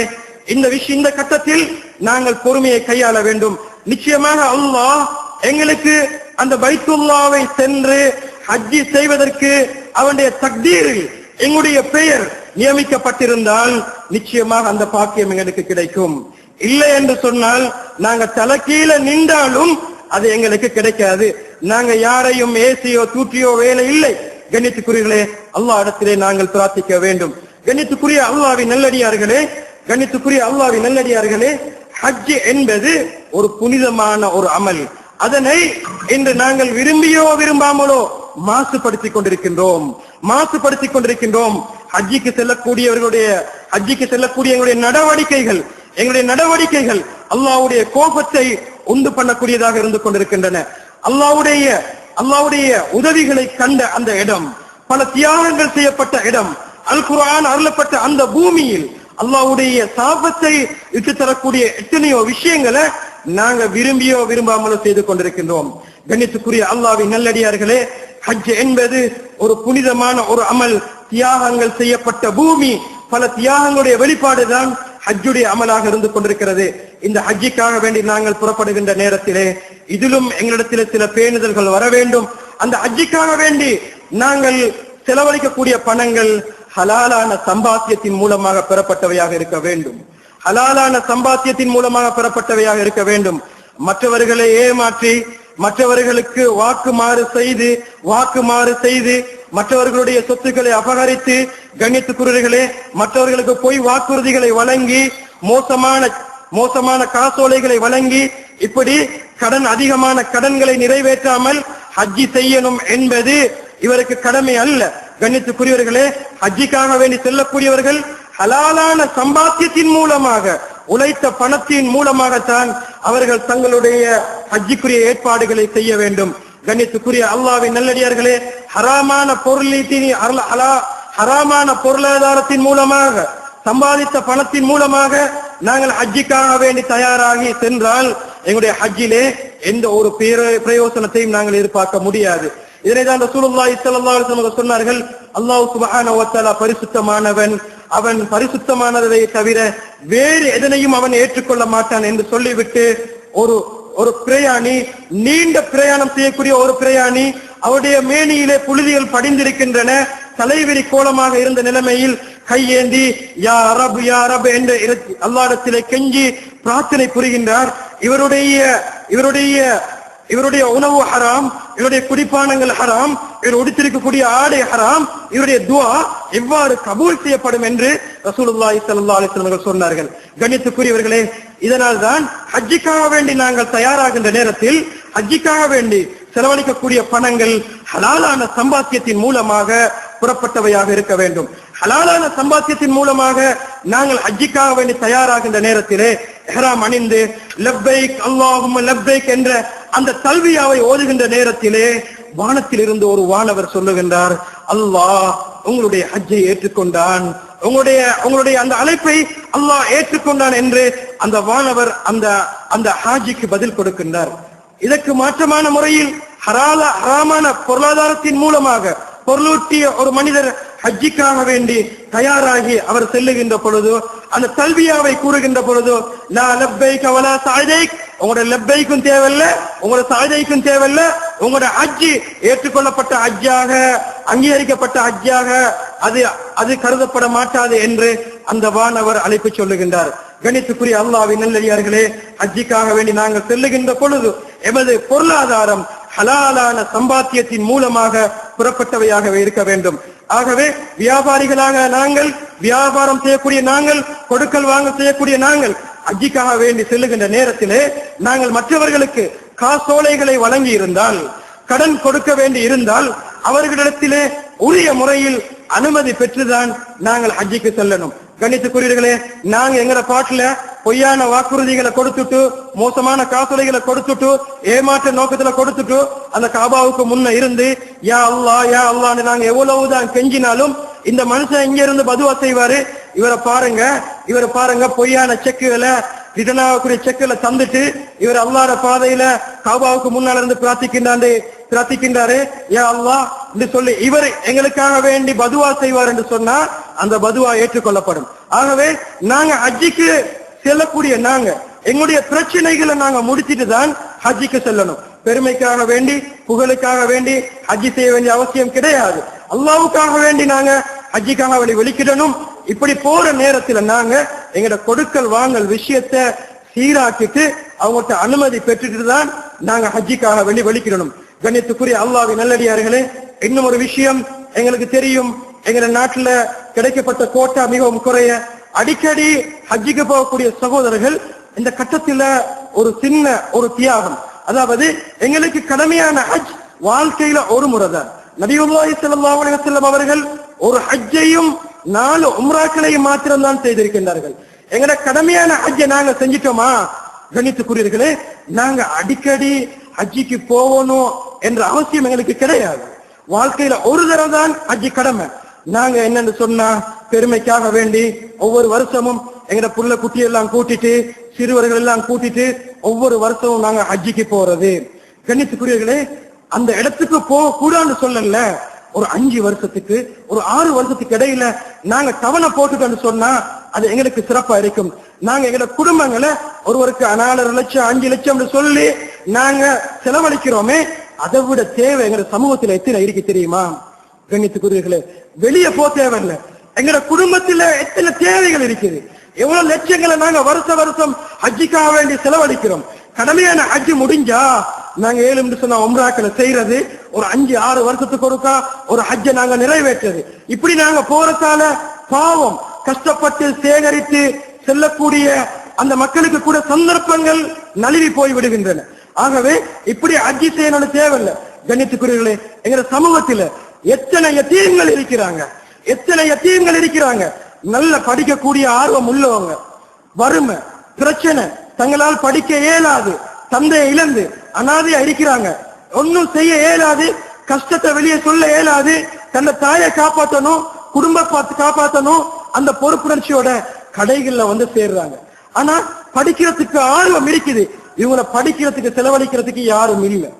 இந்த கட்டத்தில் நாங்கள் பொறுமையை கையாள வேண்டும். நிச்சயமாக அல்லாஹ் எங்களுக்கு அந்த பைத்துல்லாவை சென்று ஹஜ்ஜி செய்வதற்கு அவனுடைய தக்தீரில் எங்களுடைய பெயர் நியமிக்கப்பட்டிருந்தால் நிச்சயமாக அந்த பாக்கியம் எங்களுக்கு கிடைக்கும். இல்லை என்று சொன்னால் நாங்க தலைக்கீழ நின்றாலும் அது எங்களுக்கு கிடைக்காது. நாங்க யாரையும் ஏசியோ தூற்றியோ வேலை இல்லை. கண்ணியத்துக்குரியவர்களே, அல்லாஹ் இடத்திலே நாங்கள் பிரார்த்திக்க வேண்டும். கண்ணியத்துக்குரிய அல்லாஹ்வின் நல்லடியார்களே, ஹஜ் என்பது ஒரு புனிதமான ஒரு அமல். அதனை இன்று நாங்கள் விரும்பியோ விரும்பாமலோ மாசுபடுத்திக் கொண்டிருக்கின்றோம். ஹஜ்ஜிக்கு செல்லக்கூடிய எங்களுடைய நடவடிக்கைகள் அல்லாஹ்வுடைய கோபத்தை உண்டு பண்ணக்கூடியதாக இருந்து கொண்டிருக்கின்றன. அல்லாஹ்வுடைய உதவிகளை கண்ட அந்த இடம், பல தியாகங்கள் செய்யப்பட்ட இடம், அல் குர்ஆன் அருளப்பட்ட அந்த பூமியில் அல்லாஹ்வுடைய சாபத்தை இட்டு தரக்கூடிய எத்தனையோ விஷயங்களை நாங்க விரும்பியோ விரும்பாமலோ செய்து கொண்டிருக்கின்றோம். கண்ணியத்துக்குரிய அல்லாஹ்வின் நல்லடியார்களே, ஹஜ் என்பது ஒரு புனிதமான ஒரு அமல், தியாகங்கள் செய்யப்பட்ட பூமி, பல தியாகங்களுடைய வெளிப்பாடுதான் ஹஜ்ஜுடைய அமலாக இருந்து கொண்டிருக்கிறது. இந்த ஹஜ்ஜிக்காக வேண்டி நாங்கள் புறப்படுகின்ற நேரத்திலே இதிலும் எங்களிடத்திலே சில பேணுதல்கள் வர வேண்டும். அந்த ஹஜ்ஜிக்காக வேண்டி நாங்கள் செலவழிக்கக்கூடிய பணங்கள் ஹலாலான சம்பாத்தியத்தின் மூலமாக பெறப்பட்டவையாக இருக்க வேண்டும். மற்றவர்களை ஏமாற்றி, மற்றவர்களுக்கு வாக்குமாறு செய்து மற்றவர்களுடைய சொத்துக்களை அபகரித்து, கண்ணியத்துக்குரியவர்களே, மற்றவர்களுக்கு பொய் வாக்குறுதிகளை வழங்கி, மோசமான காசோலைகளை வழங்கி, இப்படி அதிகமான கடன்களை நிறைவேற்றாமல் ஹஜ்ஜி செய்யணும் என்பது இவருக்கு கடமை அல்ல. கண்ணியத்துக்குரியவர்களே, ஹஜ்ஜிக்காக வேண்டி செல்லக்கூடியவர்கள் ஹலாலான சம்பாத்தியத்தின் மூலமாக, உழைத்த பணத்தின் மூலமாகத்தான் அவர்கள் தங்களுடைய ஹஜ்ஜிக்குரிய ஏற்பாடுகளை செய்ய வேண்டும். கண்ணியத்துக்குரிய அல்லாஹ்வின் நல்லடியார்களே, ஹராமான பொருளாதாரத்தின் மூலமாக, சம்பாதித்த பணத்தின் மூலமாக நாங்கள் ஹஜ்ஜிக்காக வேண்டி தயாராகி சென்றால் எங்களுடைய ஹஜ்ஜிலே எந்த ஒரு பிரயோசனத்தையும் நாங்கள் எதிர்பார்க்க முடியாது. இதனைதான் ரசூலுல்லாஹி ஸல்லல்லாஹு அலைஹி வஸல்லம் சொன்னார்கள், அல்லாஹ் சுப்ஹானஹு வ தஆலா பரிசுத்தமானவன், அவன் பரிசுத்தமானதை தவிர வேறு எதனையும் அவன் ஏற்றுக்கொள்ள மாட்டான் என்று சொல்லிவிட்டு, ஒரு பிரயாணி, நீண்ட பிரயாணம் செய்யக்கூடிய ஒரு பிரயாணி, அவருடைய மேனியிலே புழுதிகள் படிந்திருக்கின்றன, தலைவிரி கோலமாக இருந்த நிலைமையில் கையேந்தி யா ரப் யா ரப் என்ற அல்லாஹ்விடத்திலே கெஞ்சி பிரார்த்தனை புரிகின்றார். இவருடைய உணவு ஹராம், இவருடைய குடிப்பானங்கள் ஹராம், இவர் உடுத்திருக்கக்கூடிய ஆடை ஹராம், இவருடைய துஆ எவ்வாறு கபூல் செய்யப்படும் என்று ரசூலுல்லாஹி ஸல்லல்லாஹு அலைஹி வஸல்லம் சொன்னார்கள். கண்ணியத்துக்குரியவர்களே, இதனால் தான் ஹஜ்ஜிக்காக வேண்டி நாங்கள் தயாராகின்ற நேரத்தில் ஹஜ்ஜிக்காக வேண்டி செலவழிக்கக்கூடிய பணங்கள் ஹலாலான சம்பாத்தியத்தின் மூலமாக புறப்பட்டவையாக இருக்க வேண்டும். ஹலாலான சம்பாத்தியத்தின் மூலமாக நாங்கள் ஹஜ்ஜிக்காக வேண்டி தயாராகின்ற நேரத்திலே இஹ்ராம் அணிந்து லப்பைக் அல்லாஹும்ம லப்பைக் என்ற அந்த தல்வியாவை ஓதுகின்ற நேரத்திலே வானத்தில் இருந்து ஒரு வானவர் சொல்லுகின்றார், அல்லாஹ் உங்களுடைய ஹஜ்ஜை ஏற்றுக்கொண்டான், உங்களுடைய அந்த அழைப்பை அல்லாஹ் ஏற்றுக்கொண்டான் என்று அந்த வானவர் அந்த ஹாஜிக்கு பதில் கொடுக்கின்றார். இதற்கு மாற்றமான முறையில் ஹராமான பொருளாதாரத்தின் மூலமாக பொருளூட்டிய ஒரு மனிதர் ஹஜ்ஜிக்காக வேண்டி தயாராகி அவர் செல்லுகின்ற பொழுது அந்த தல்வியாவை கூறுகின்ற பொழுது, லா லப்பைக வலா சஅதைக், உங்களோட லப்பைக்கும் தேவையில்ல, உங்களோட சஅதைக்கும் தேவையில்ல, உங்களோட ஹஜ்ஜி ஏற்றுக்கொள்ளப்பட்ட ஹஜ்ஜாக அங்கீகரிக்கப்பட்ட ஹஜ்ஜாக அது கருதப்பட மாட்டாது என்று அந்த வானவர் அழைப்பு சொல்லுகின்றார். கணித்துக்குரிய அல்லாஹ்வின் நல்லடியார்களே, ஹஜ்ஜிக்காக வேண்டி நாங்கள் செல்லுகின்ற பொழுது எமது பொருளாதாரம் ஹலாலான சம்பாத்தியத்தின் மூலமாக புறப்பட்டவையாகவே இருக்க வேண்டும். ஆகவே வியாபாரிகளாக நாங்கள், வியாபாரம் செய்யக்கூடிய நாங்கள், கொடுக்கல் வாங்க செய்யக்கூடிய நாங்கள் ஹஜ்ஜிக்காக வேண்டி செல்லுகின்ற நேரத்திலே நாங்கள் மற்றவர்களுக்கு காசோலைகளை வழங்கி இருந்தால், கடன் கொடுக்க வேண்டி இருந்தால் அவர்களிடத்திலே உரிய முறையில் அனுமதி பெற்றுதான் நாங்கள் ஹஜ்ஜிக்கு செல்லணும். கணித்துக்குரியவர்களே, நாங்க எங்கட பாட்டுல பொய்யான வாக்குறுதிகளை கொடுத்துட்டு, மோசமான காசோலைகளை கொடுத்துட்டு, ஏமாற்ற நோக்கத்துல கொடுத்துட்டு அந்த காபாவுக்கு முன்ன இருந்து யா அல்லாஹ் யா அல்லாஹ்னு நாங்க எவ்வளவுதான் கெஞ்சினாலும் இந்த மனுஷன் இங்க இருந்து பதுவா செய்வாரு. இவரை பாருங்க பொய்யான செக்குகளை, ரிட்டர்ன் ஆகக்கூடிய செக்குகளை தந்துட்டு இவர் அல்லாஹ்வுடைய பாதையில காபாவுக்கு முன்னால இருந்து பிரார்த்திக்கின்றாரு, யா அல்லாஹ் என்று சொல்லி இவர் எங்களுக்காக வேண்டி பதுவா செய்வார் என்று சொன்னா அந்த பதுவா ஏற்றுக்கொள்ளப்படும். ஆகவே நாங்க ஹஜ்ஜிக்கு செல்லக்கூடிய நாங்க எங்களுடைய பிரச்சனைகளை நாங்க முடிச்சிட்டு தான் ஹஜ்ஜிக்கு செல்லணும். பெருமைக்காக வேண்டி புகழுக்காக வேண்டி ஹஜ்ஜி செய்ய வேண்டிய அவசியம் கிடையாது. அல்லாஹ்வுக்காக வேண்டி நாங்க ஹஜ்ஜிக்காக வேண்டி வெளிக்கிடணும். இப்படி போற நேரத்துல நாங்க எங்களோட கொடுக்கல் வாங்கல் விஷயத்தை சீராக்கிட்டு அவங்கள்ட்ட அனுமதி பெற்றுட்டு தான் நாங்க ஹஜ்ஜிக்காக வேண்டி வெளிக்கிடணும். கண்ணியத்துக்குரிய அல்லாஹ்வின் நல்லடியார்களே, இன்னும் ஒரு விஷயம் எங்களுக்கு தெரியும், எங்க நாட்டுல கிடைக்கப்பட்ட கோட்டா மிகவும் குறைய. அடிக்கடி ஹஜ்ஜிக்கு போகக்கூடிய சகோதரர்கள் இந்த கட்டத்துல ஒரு சின்ன ஒரு தியாகம், அதாவது எங்களுக்கு கடமையான ஹஜ் வாழ்க்கையில ஒரு முறைதான். நபியுல்லாஹி ஸல்லல்லாஹு அலைஹி வஸல்லம் அவர்கள் ஒரு ஹஜ்ஜையும் 4 உம்ராக்களையும் மாத்திரம்தான் செய்திருக்கின்றார்கள். எங்கட கடமையான ஹஜ்ஜை நாங்க செஞ்சிட்டோமா? கணித்துக்குரியவர்களே, நாங்க அடிக்கடி ஹஜ்ஜிக்கு போகணும் என்ற அவசியம் எங்களுக்கு கிடையாது. வாழ்க்கையில ஒரு தடவை தான் ஹஜ்ஜி கடமை. நாங்க என்னன்னு சொன்னா பெருமைக்காக வேண்டி ஒவ்வொரு வருஷமும் எங்கட புள்ள குட்டியெல்லாம் கூட்டிட்டு, சிறுவர்கள் எல்லாம் கூட்டிட்டு ஒவ்வொரு வருஷமும் நாங்க ஹஜ்ஜிக்கு போறது. கண்ணியத்துக்குரியவர்களே, அந்த இடத்துக்கு போக கூடாதுன்னு சொல்லல. ஒரு 5 வருஷத்துக்கு ஒரு 6 வருஷத்துக்கு இடையில நாங்க தவணை போட்டுட்டோம்னு சொன்னா அது எங்களுக்கு சிறப்பா இருக்கும். நாங்க எங்களோட குடும்பங்களை ஒருவருக்கு 4 லட்சம் 5 லட்சம் சொல்லி நாங்க செலவழிக்கிறோமே, அதை விட தேவை எங்க சமூகத்துல எத்தனை இருக்கு தெரியுமா? கண்ணியத்துக்குரியவர்களே, வெளியே போக தேவையில்லை. எங்களோட குடும்பத்துல எத்தனை தேவைகள் இருக்குது, எவ்வளவு லட்சங்களை நாங்க வருஷம் ஹஜ்ஜிக்காக வேண்டி செலவழிக்கிறோம். கடமையான ஹஜ்ஜி முடிஞ்சா நாங்க 7 சொன்ன உம்ராக்களை செய்யறது, ஒரு 5-6 வருஷத்துக்கு ஒருக்கா ஒரு ஹஜ்ஜை நாங்க நிறைவேற்றது. இப்படி நாங்க போறதால பாவம் கஷ்டப்பட்டு சேகரித்து செல்லக்கூடிய அந்த மக்களுக்கு கூட சந்தர்ப்பங்கள் நழுவி போய் விடுகின்றன. ஆகவே இப்படி ஹஜ்ஜி செய்யணும்னு தேவையில்லை. கண்ணியத்துக்குரியவர்களே, எங்க சமூகத்துல எத்தனை யத்தீம்கள் இருக்கிறாங்க, நல்ல படிக்கக்கூடிய ஆர்வம் உள்ளவங்க, வறுமை பிரச்சனை, தங்களால் படிக்க இயலாது, தந்தையை இழந்து அனாதையா இருக்கிறாங்க, ஒன்னும் செய்ய இயலாது, கஷ்டத்தை வெளியே சொல்ல இயலாது, தன்னை தாயை காப்பாற்றணும், குடும்பத்தை காப்பாற்றணும், அந்த பொறுப்புணர்ச்சியோட கடைகள்ல வந்து சேர்றாங்க. ஆனா படிக்கிறதுக்கு ஆர்வம் இருக்குது, இவங்களை படிக்கிறதுக்கு செலவழிக்கிறதுக்கு யாரும் இல்லை.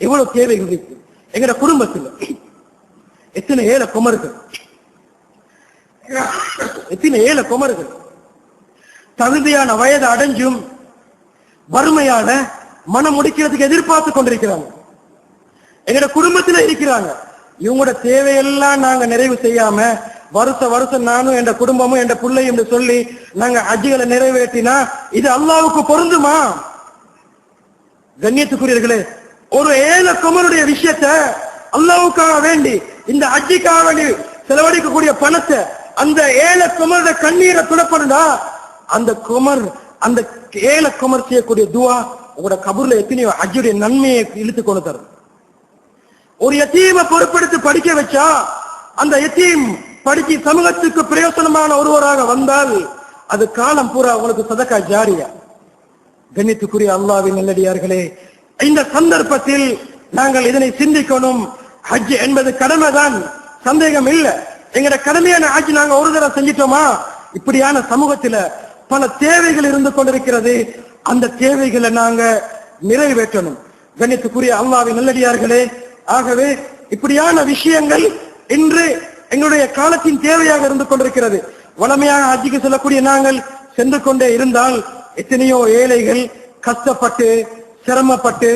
எவ்வளவு தேவைகள் இருக்கு எங்கட குடும்பத்துல. எத்தனை ஏழை குமர்கள் தகுதியான வயது அடைஞ்சும் வறுமையான மனம் முடிக்கிறதுக்கு எதிர்பார்த்து கொண்டிருக்கிறாங்க. எங்கட குடும்பத்துல இருக்கிறாங்க. இவங்களோட தேவையெல்லாம் நாங்க நிறைவு செய்யாம வருஷம் நானும் என் குடும்பமும் என் பிள்ளையும் என்று சொல்லி நாங்க ஹஜ்ஜிகளை நிறைவேற்றினா இது அல்லாஹ்வுக்கு பொருந்துமா? கண்ணியத்துக்குரியவர்களே, ஒரு ஏழை குமருடைய விஷயத்த அல்லாஹ்வுக்காக வேண்டி இந்த ஹஜ்ஜிக்காக வேண்டி செலவழிக்கக்கூடிய பணத்தை அந்த ஏழை குமருடைய கண்ணீரை துடப்படுதா, அந்த ஏழை குமர் செய்யக்கூடிய துவா உங்களோட கபூர்ல எத்தனையோ ஹஜ்ஜுடைய நன்மையை இழுத்து கொண்டு தரும். ஒரு யத்தீமை பொறுப்பெடுத்து படிக்க வச்சா அந்த யத்தீம் படிச்சு சமூகத்துக்கு பிரயோசனமான ஒருவராக வந்தால் அது காலம் பூரா உங்களுக்கு சதக்கா ஜாரியா. கண்ணியத்துக்குரிய அல்லாஹ்வின் நல்லடியார்களே, இந்த சந்தர்ப்பத்தில் நாங்கள் இதனை சிந்திக்கணும். ஹஜ் என்பது கடமைதான், சந்தேகம் இல்லை. எங்கட கடமையான ஹஜ் நாங்க ஒரு தடவை செஞ்சிட்டோமா? இப்படியான சமூகத்துல பல தேவைகள் இருந்து கொண்டிருக்கிறது. அந்த தேவைகளை நாங்க நிறைவேற்றணும். கண்ணியத்துக்குரிய அல்லாஹ்வின் நல்லடியார்களே, ஆகவே இப்படியான விஷயங்கள் இன்று எங்களுடைய காலத்தின் தேவையாக இருந்து கொண்டிருக்கிறது. வளமையாக ஹஜ்ஜுக்கு செல்லக்கூடிய நாங்கள் சென்று கொண்டே இருந்தால் எத்தனையோ ஏழைகள் கஷ்டப்பட்டு சிரமப்பட்டு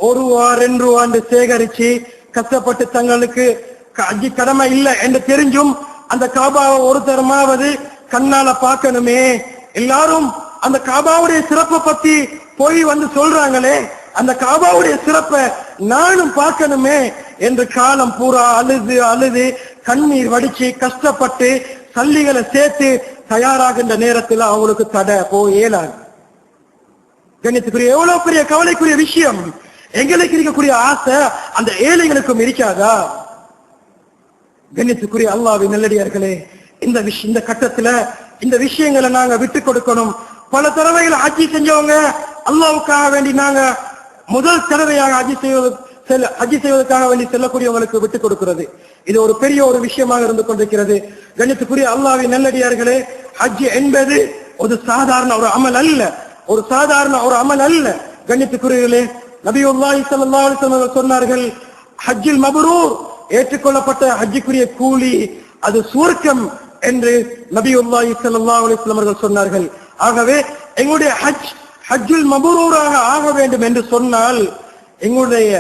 1 ரூபா 2 ரூபாண்டு சேகரிச்சு கஷ்டப்பட்டு தங்களுக்கு ஹஜ்ஜி கடமை இல்லை என்று தெரிஞ்சும் அந்த காபாவை ஒரு தரமாவது கண்ணால பார்க்கணுமே, எல்லாரும் அந்த காபாவுடைய சிறப்பை பத்தி போய் வந்து சொல்றாங்களே, அந்த காபாவுடைய சிறப்பை நானும் பார்க்கணுமே என்று காலம் பூரா அழுது அழுது கண்ணீர் வடிச்சு கஷ்டப்பட்டு சல்லிகளை சேர்த்து தயாராகின்ற நேரத்தில் அவங்களுக்கு தடை போயேலாது. கண்ணியத்துக்குரிய எவ்வளவு பெரிய கவலைக்குரிய விஷயம். எங்களுக்கு இருக்கக்கூடிய ஆசை அந்த ஏழைகளுக்கும் இருக்காதா? கண்ணியத்துக்குரிய அல்லாஹ்வின் நல்லடியார்களே, இந்த கட்டத்துல இந்த விஷயங்களை நாங்க விட்டு கொடுக்கணும். பல தடவைகள் ஹஜ்ஜி செஞ்சவங்க அல்லாஹ்வுக்காக வேண்டி நாங்க முதல் தடவையாக ஹஜ்ஜி செய்வதற்காக வேண்டி செல்லக்கூடியவங்களுக்கு விட்டு கொடுக்கிறது, இது ஒரு பெரிய ஒரு விஷயமாக இருந்து கொண்டிருக்கிறது. கண்ணியத்துக்குரிய அல்லாஹ்வின் நல்லடியார்களே, ஹஜ் என்பது ஒரு சாதாரண ஒரு அமல் அல்ல, ஒரு சாதாரண ஒரு அமல் அல்ல. கண்ணியத்துக்குரியவர்களே, நபியுல்லாஹி ஸல்லல்லாஹு அலைஹி வஸல்லம் சொன்னார்கள், ஹஜ்ஜுல் மப்ரூர், ஏற்றுக்கொள்ளப்பட்ட ஹஜ்ஜுக்குரிய கூலி அது சுவர்க்கம் என்று நபியுல்லாஹி ஸல்லல்லாஹு அலைஹி வஸல்லம் அவர்கள் சொன்னார்கள். ஆகவே எங்களுடைய ஹஜ்ஜுல் மப்ரூராக ஆக வேண்டும் என்று சொன்னால் எங்களுடைய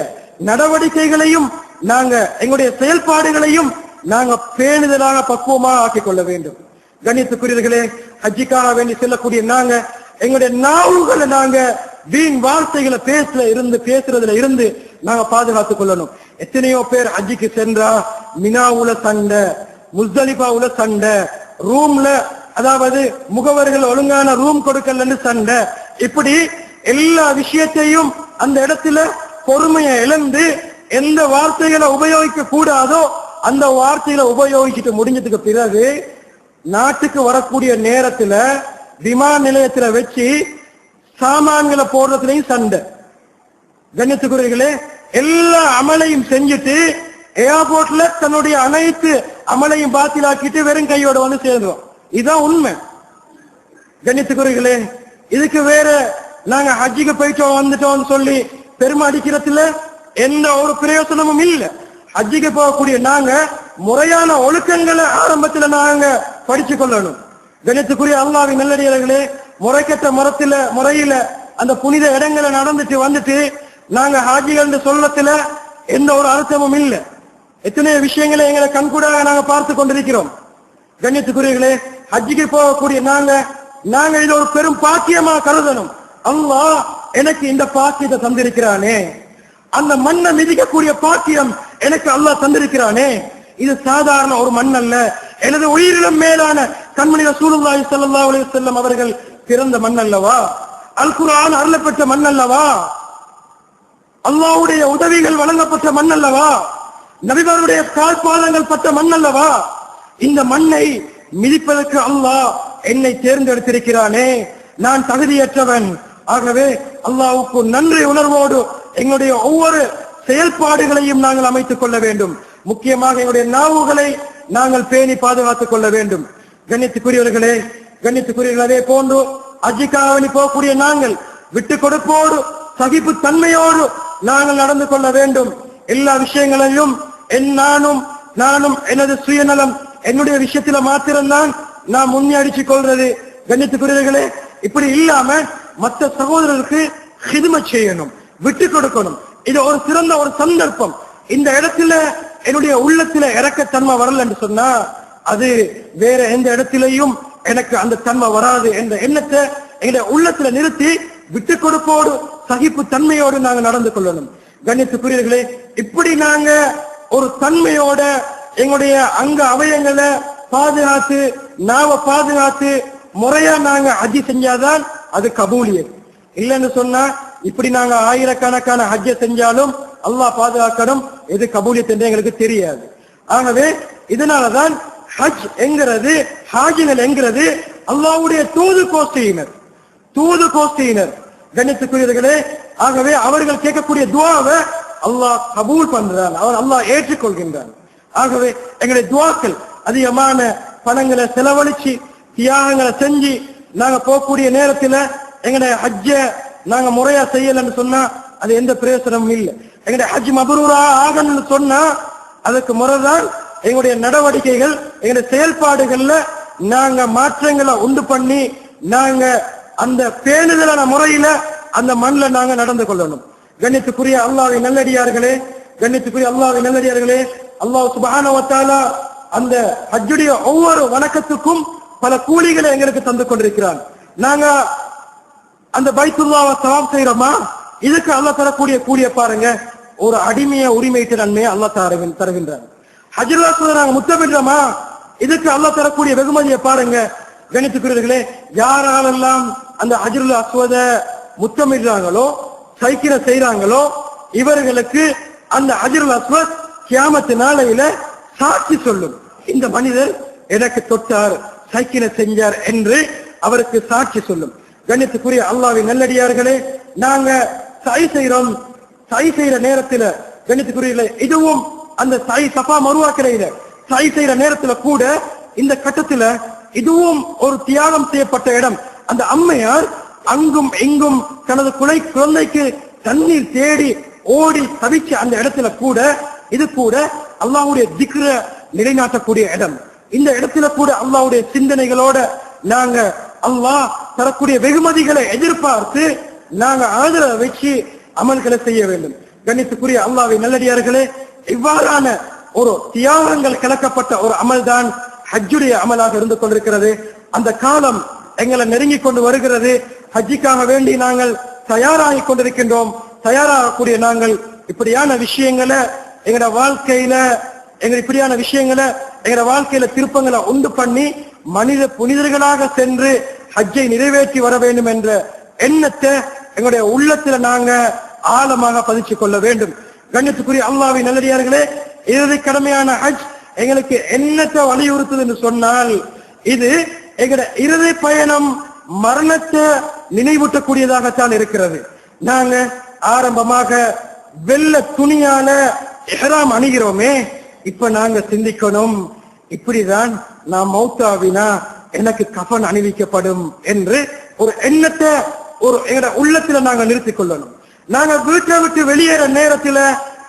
நடவடிக்கைகளையும் நாங்க எங்களுடைய செயல்பாடுகளையும் நாங்க பேணுதலாக பக்குவமாக ஆக்கிக் கொள்ள வேண்டும். கண்ணியத்துக்குரியவர்களே, ஹஜ்ஜிக்காக வேண்டி செல்லக்கூடிய நாங்க எங்களுடைய நாவுகளை நாங்க வீண் வார்த்தைகளை பேசுறதுல இருந்து நாங்க பாதுகாத்துக் கொள்ளணும். எத்தனையோ பேர் ஹஜ்ஜிக்கு சென்றா மினாவுல சண்டை, முஸ்தலிஃபாவுல சண்டை, ரூம்ல அதாவது முகவர்கள் ஒழுங்கான ரூம் கொடுக்கலன்னு சண்டை, இப்படி எல்லா விஷயத்தையும் அந்த இடத்துல பொறுமையை இழந்து எந்த வார்த்தைகளை உபயோகிக்க கூடாதோ அந்த வார்த்தைகளை உபயோகிச்சுட்டு முடிஞ்சதுக்கு பிறகு நாட்டுக்கு வரக்கூடிய நேரத்துல விமான நிலையத்துல வச்சு சாமான்களை போடுறதுலையும் சண்டை. கண்ணியத்துக்குரியவர்களே, எல்லா அமலையும் செஞ்சுட்டு ஏர்போர்ட்ல தன்னுடைய அனைத்து அமலையும் பாத்திலாக்கிட்டு வெறும் கையோட வந்து சேர்ந்தோம். இதுதான் உண்மை. கண்ணியத்துக்குரியவர்களே, இதுக்கு வேற நாங்க ஹஜ்ஜிக்கு போயிட்டோம் வந்துட்டோம்னு சொல்லி பெருமை அடிக்கிறதுல எந்த ஒரு பிரயோசனமும் இல்லை. ஹஜ்ஜிக்கு போகக்கூடிய நாங்க முறையான ஒழுக்கங்களை ஆரம்பத்துல நாங்க படிச்சு கொள்ளணும். கண்ணியத்துக்குரிய அல்லாஹ்வின் நல்லடியார்களே, முறைக்கட்ட முறையில அந்த புனித இடங்களை நடந்துட்டு வந்துட்டு நாங்க ஹாஜிகள் சொல்றதுல எந்த ஒரு அர்த்தமும் இல்லை. எத்தனை விஷயங்களை எங்களை கண்கூடாக நாங்க பார்த்து கொண்டிருக்கிறோம். கண்ணியத்துக்குரியவர்களே, ஹஜ்ஜிக்கு போகக்கூடிய நாங்க இது ஒரு பெரும் பாக்கியமா கருதணும். அல்லாஹ் எனக்கு இந்த பாக்கியத்தை தந்திருக்கிறானே, அந்த மண்ணை மிதிக்கக்கூடிய பாக்கியம் எனக்கு அல்லாஹ் தந்திருக்கிறானே, இது சாதாரண ஒரு மண் அல்ல, எனது உயிரிலும் மேலான கண்மணி ரசூலுல்லாஹி ஸல்லல்லாஹு அலைஹி வஸல்லம் அவர்கள் பிறந்த மண் அல்லவா, அல் குர்ஆன் அருளப்பட்ட மண் அல்லவா, அல்லாஹ்வுடைய உதவிகள் வழங்கப்பட்ட மண் அல்லவா, நபிமாருடைய கால்பாதங்கள் பட்ட மண் அல்லவா. இந்த மண்ணை மிதிப்பதற்கு அல்லாஹ் என்னை தேர்ந்தெடுத்திருக்கிறானே, நான் தகுதியற்றவன். ஆகவே அல்லாஹ்வுக்கு நன்றி உணர்வோடு எங்களுடைய ஒவ்வொரு செயல்பாடுகளையும் நாங்கள் அமைத்துக் கொள்ள வேண்டும். முக்கியமாக எங்களுடைய நாவுகளை நாங்கள் பேணி பாதுகாத்துக் கொள்ள வேண்டும். கண்ணியத்துக்குரியவர்களே, அதே போன்று ஹஜ்ஜிக்காக போகக்கூடிய நாங்கள் விட்டு கொடுப்போடு சகிப்பு தன்மையோடு நாங்கள் நடந்து கொள்ள வேண்டும். எல்லா விஷயங்களையும் நானும் எனது சுயநலம் என்னுடைய விஷயத்தில மாத்திரம்தான் நான் முன்னடிச்சுக் கொள்றது. கண்ணியத்துக்குரியவர்களே, இப்படி இல்லாம மற்ற சகோதரருக்கு ஹிதுமத் செய்யணும், விட்டு கொடுக்கணும். இது ஒரு சிறந்த ஒரு சந்தர்ப்பம். இந்த இடத்துல என்னுடைய உள்ளத்துல இறக்கத்தன்மை வரல என்று சொன்னா அது வேற எந்த இடத்திலையும் எனக்கு அந்த தன்மை வராது என்ற எண்ணத்தை எங்களுடைய உள்ளத்துல நிறுத்தி விட்டு கொடுப்போடு சகிப்பு தன்மையோடு நாங்க நடந்து கொள்ளணும். கண்ணியத்துக்குரியவர்களே, இப்படி நாங்க ஒரு தன்மையோட எங்களுடைய அங்க அவயங்களை பாதுகாத்து நாவ பாதுகாத்து முறையா நாங்க ஹஜ்ஜி செஞ்சாதான் அது கபூலியத். இல்லைன்னு சொன்னா இப்படி நாங்க ஆயிரக்கணக்கான ஹஜ்ஜை செஞ்சாலும் அல்லாஹ் பாதுகாக்கணும், எது கபூலியத் என்று எங்களுக்கு தெரியாது. ஆகவே இதனாலதான் ஹஜ் என்கிறது, ஹாஜிகள் என்கிறது அல்லாஹ்வுடைய தூது கோஷ்டியினர். கண்ணியத்துக்குரியவர்களே, ஆகவே அவர்கள் கேட்கக்கூடிய துஆவை அல்லாஹ் கபூல் பண்றான், அல்லாஹ் ஏற்றுக்கொள்கின்றான். ஆகவே எங்களுடைய துஆக்கள் அதிகமான பணங்களை செலவழிச்சு தியாகங்களை செஞ்சு நாங்க போகக்கூடிய நேரத்துல எங்களுடைய ஹஜ்ஜ நாங்க முறையா செய்யலன்னு சொன்னா அது எந்த பிரயோசனமும் இல்லை. எங்களுடைய ஹஜ் மபரூரா ஆகணும்னு சொன்னா அதுக்கு முறைதான் எங்களுடைய நடவடிக்கைகள், எங்களுடைய செயல்பாடுகள்ல நாங்க மாற்றங்களை உண்டு பண்ணி நாங்க அந்த பேணுதலான முறையில அந்த மண்ணில் நாங்க நடந்து கொள்ளணும். கண்ணியத்துக்குரிய அல்லாஹ்வின் நல்லடியார்களே, அல்லாஹ் சுப்ஹானஹு வ தஆலா அந்த ஹஜ்ஜுடைய ஒவ்வொரு வணக்கத்துக்கும் பல கூலிகளை எங்களுக்கு தந்து கொண்டிருக்கிறான். நாங்க அந்த பைத்துல்லாஹ்வை தவாப் செய்யறோமா, இதுக்கு அல்லாஹ் தரக்கூடிய கூலியை பாருங்க. ஒரு அடிமையை உரிமையிட்ட நன்மையை அல்லாஹ் தருகின்றான். ஹஜ்ருல் அஸ்வதை நாங்க முத்தமிடுறோமா, இதுக்கு அல்லாஹ் தரக்கூடிய வெகுமதியை பாருங்க. கணித்துக்கிறீர்களே, யாரெல்லாம் அந்த ஹஜ்ருல் அஸ்வதை முத்தமிடுறாங்களோ சைக்கிரை செய்யறாங்களோ இவர்களுக்கு அந்த ஹஜ்ருல் அஸ்வத் கியாமத்து நாளையில சாட்சி சொல்லும். இந்த மனிதர் எனக்கு தொட்டார், சைக்கிரை செஞ்சார் என்று அவருக்கு சாட்சி சொல்லும். கண்ணியத்துக்குரிய அல்லாஹ்வின் நல்லடியார்களே, நாங்க சை செய்யற நேரத்துல கண்ணியத்துக்குரிய இதுவும் அந்த சஃபா மருவா கிடையில சை செய்யற நேரத்துல கூட இந்த கட்டத்துல இதுவும் ஒரு தியாகம் செய்யப்பட்ட இடம். அந்த அம்மையார் அங்கும் எங்கும் தனது குழந்தைக்கு தண்ணீர் தேடி ஓடி தவிச்ச அந்த இடத்துல கூட இது கூட அல்லாஹ்வுடைய திக்ர நிலைநாட்டக்கூடிய இடம். இந்த இடத்துல கூட அல்லாஹ்வுடைய சிந்தனைகளோட நாங்க அல்லாஹ் தரக்கூடிய வெகுமதிகளை எதிர்பார்த்து நாங்க ஆதரவை வச்சு அமல்களை செய்ய வேண்டும். கண்ணியத்துக்குரிய அல்லாஹ்வின் நல்லடியார்களே, இவ்வாறான ஒரு தியாகங்கள் கலக்கப்பட்ட ஒரு அமல் தான் ஹஜ்ஜுடைய அமலாக இருந்து கொண்டிருக்கிறது. அந்த காலம் எங்களை நெருங்கி கொண்டு வருகிறது. ஹஜ்ஜிக்காக வேண்டி நாங்கள் தயாராகி கொண்டிருக்கின்றோம். தயாராகக்கூடிய நாங்கள் இப்படியான விஷயங்களை எங்களோட வாழ்க்கையில திருப்பங்களை உண்டு பண்ணி புனிதர்களாக சென்று ஹஜ்ஜை நிறைவேற்றி வர வேண்டும் என்ற எண்ணத்தை எங்களுடைய உள்ளத்துல நாங்க ஆழமாக பதிச்சு கொள்ள வேண்டும். கண்ணியத்துக்குரிய அல்லாஹ்வின் நல்லடியார்களே, இறுதி கடமையான ஹஜ் எங்களுக்கு என்னத்தை வலியுறுத்துது என்று சொன்னால், இது எங்களோட இறுதி பயணம் மரணத்தை நினைவூட்டக்கூடியதாகத்தான் இருக்கிறது. நாங்க ஆரம்பமாக வெள்ள துணியால இஹ்ராம் அணிகிறோமே, இப்ப நாங்க சிந்திக்கணும், இப்படிதான் நான் மௌத்தாவினா எனக்கு கஃன் அணிவிக்கப்படும் என்று ஒரு எண்ணத்தை எங்களோட உள்ளத்துல நாங்க நிறுத்திக் கொள்ளணும். நாங்க வீட்டை விட்டு வெளியேற நேரத்துல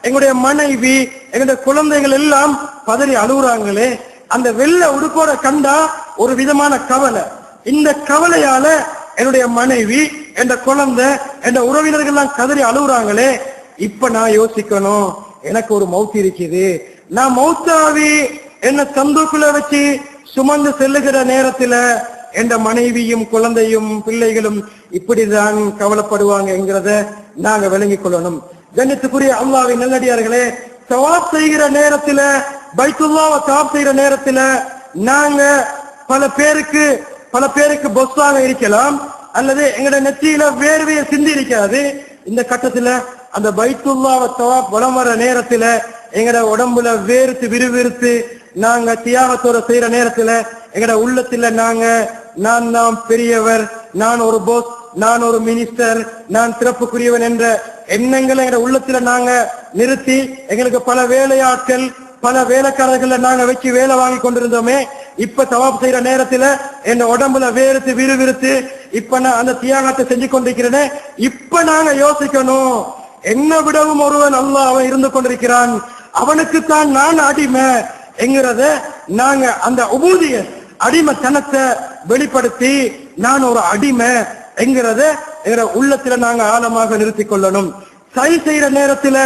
எங்களுடைய மனைவி எங்களுடைய குழந்தைகள் எல்லாம் பதறி அழுகுறாங்களே, அந்த வெள்ள உடுப்போட கண்டா ஒரு விதமான கவலை. இந்த கவலையால என்னுடைய மனைவி, என் குழந்தை, என் உறவினர்கள் எல்லாம் கதறி அழுகுறாங்களே, இப்ப நான் யோசிக்கணும், எனக்கு ஒரு மௌத் இருக்குது. நான் மௌத்தாவி என்ன சந்துக்குள்ள வச்சு சுமந்து செல்லுகிற நேரத்துல என்ற மனைவியும் குழந்தையும் பிள்ளைகளும் இப்படிதான் கவலைப்படுவாங்க என்கிறத நாங்க விளங்கிக் கொள்ளணும். கண்ணியத்துக்குரிய அல்லாஹ்வின் நல்லடியார்களே, தவாப் செய்கிற நேரத்துல, பைத்துல்லாஹ்வை தவாப் செய்கிற நேரத்துல நாங்க பல பேருக்கு பொஸ்ஸாக இருக்கலாம், அல்லது எங்களுடைய நெற்றியில வேர்வையை சிந்தி இருக்காது. இந்த கட்டத்துல அந்த பைத்துல்லாஹ்வை தவாப் வலம் வர நேரத்துல எங்கட உடம்புல வேர்த்து விறுவிறுத்து நாங்க தியாகத்தோட செய்யற நேரத்துல எங்கட உள்ளத்துல நான் பெரியவர், நான் ஒரு போஸ், நான் ஒரு மினிஸ்டர், நான் சிறப்புக்குரியவன் என்ற எண்ணங்களை எங்க உள்ளத்துல நாங்க நிறுத்தி எங்களுக்கு பல வேலையாட்கள் பல வேலைக்காரர்கள் நாங்க வச்சு வேலை வாங்கி கொண்டிருந்தோமே, இப்ப தவாப் செய்யற நேரத்துல என் உடம்புல வேறுத்து விறுவிறுத்து இப்ப நான் அந்த தியாகத்தை செஞ்சு கொண்டிருக்கிறேனே, இப்ப நாங்க யோசிக்கணும், என்ன விடவும் ஒருவன் அல்லாஹ் அவன் இருந்து கொண்டிருக்கிறான், அவனுக்குத்தான் நான் அடிமை என்கிறத நாங்க அந்த உபூதிய அடிமைத்தனத்தை வெளிப்படுத்தி நான் ஒரு அடிமை என்கிறத எங்க உள்ளத்துல நாங்க ஆழமாக நிறுத்தி கொள்ளணும். சை செய்யற நேரத்துல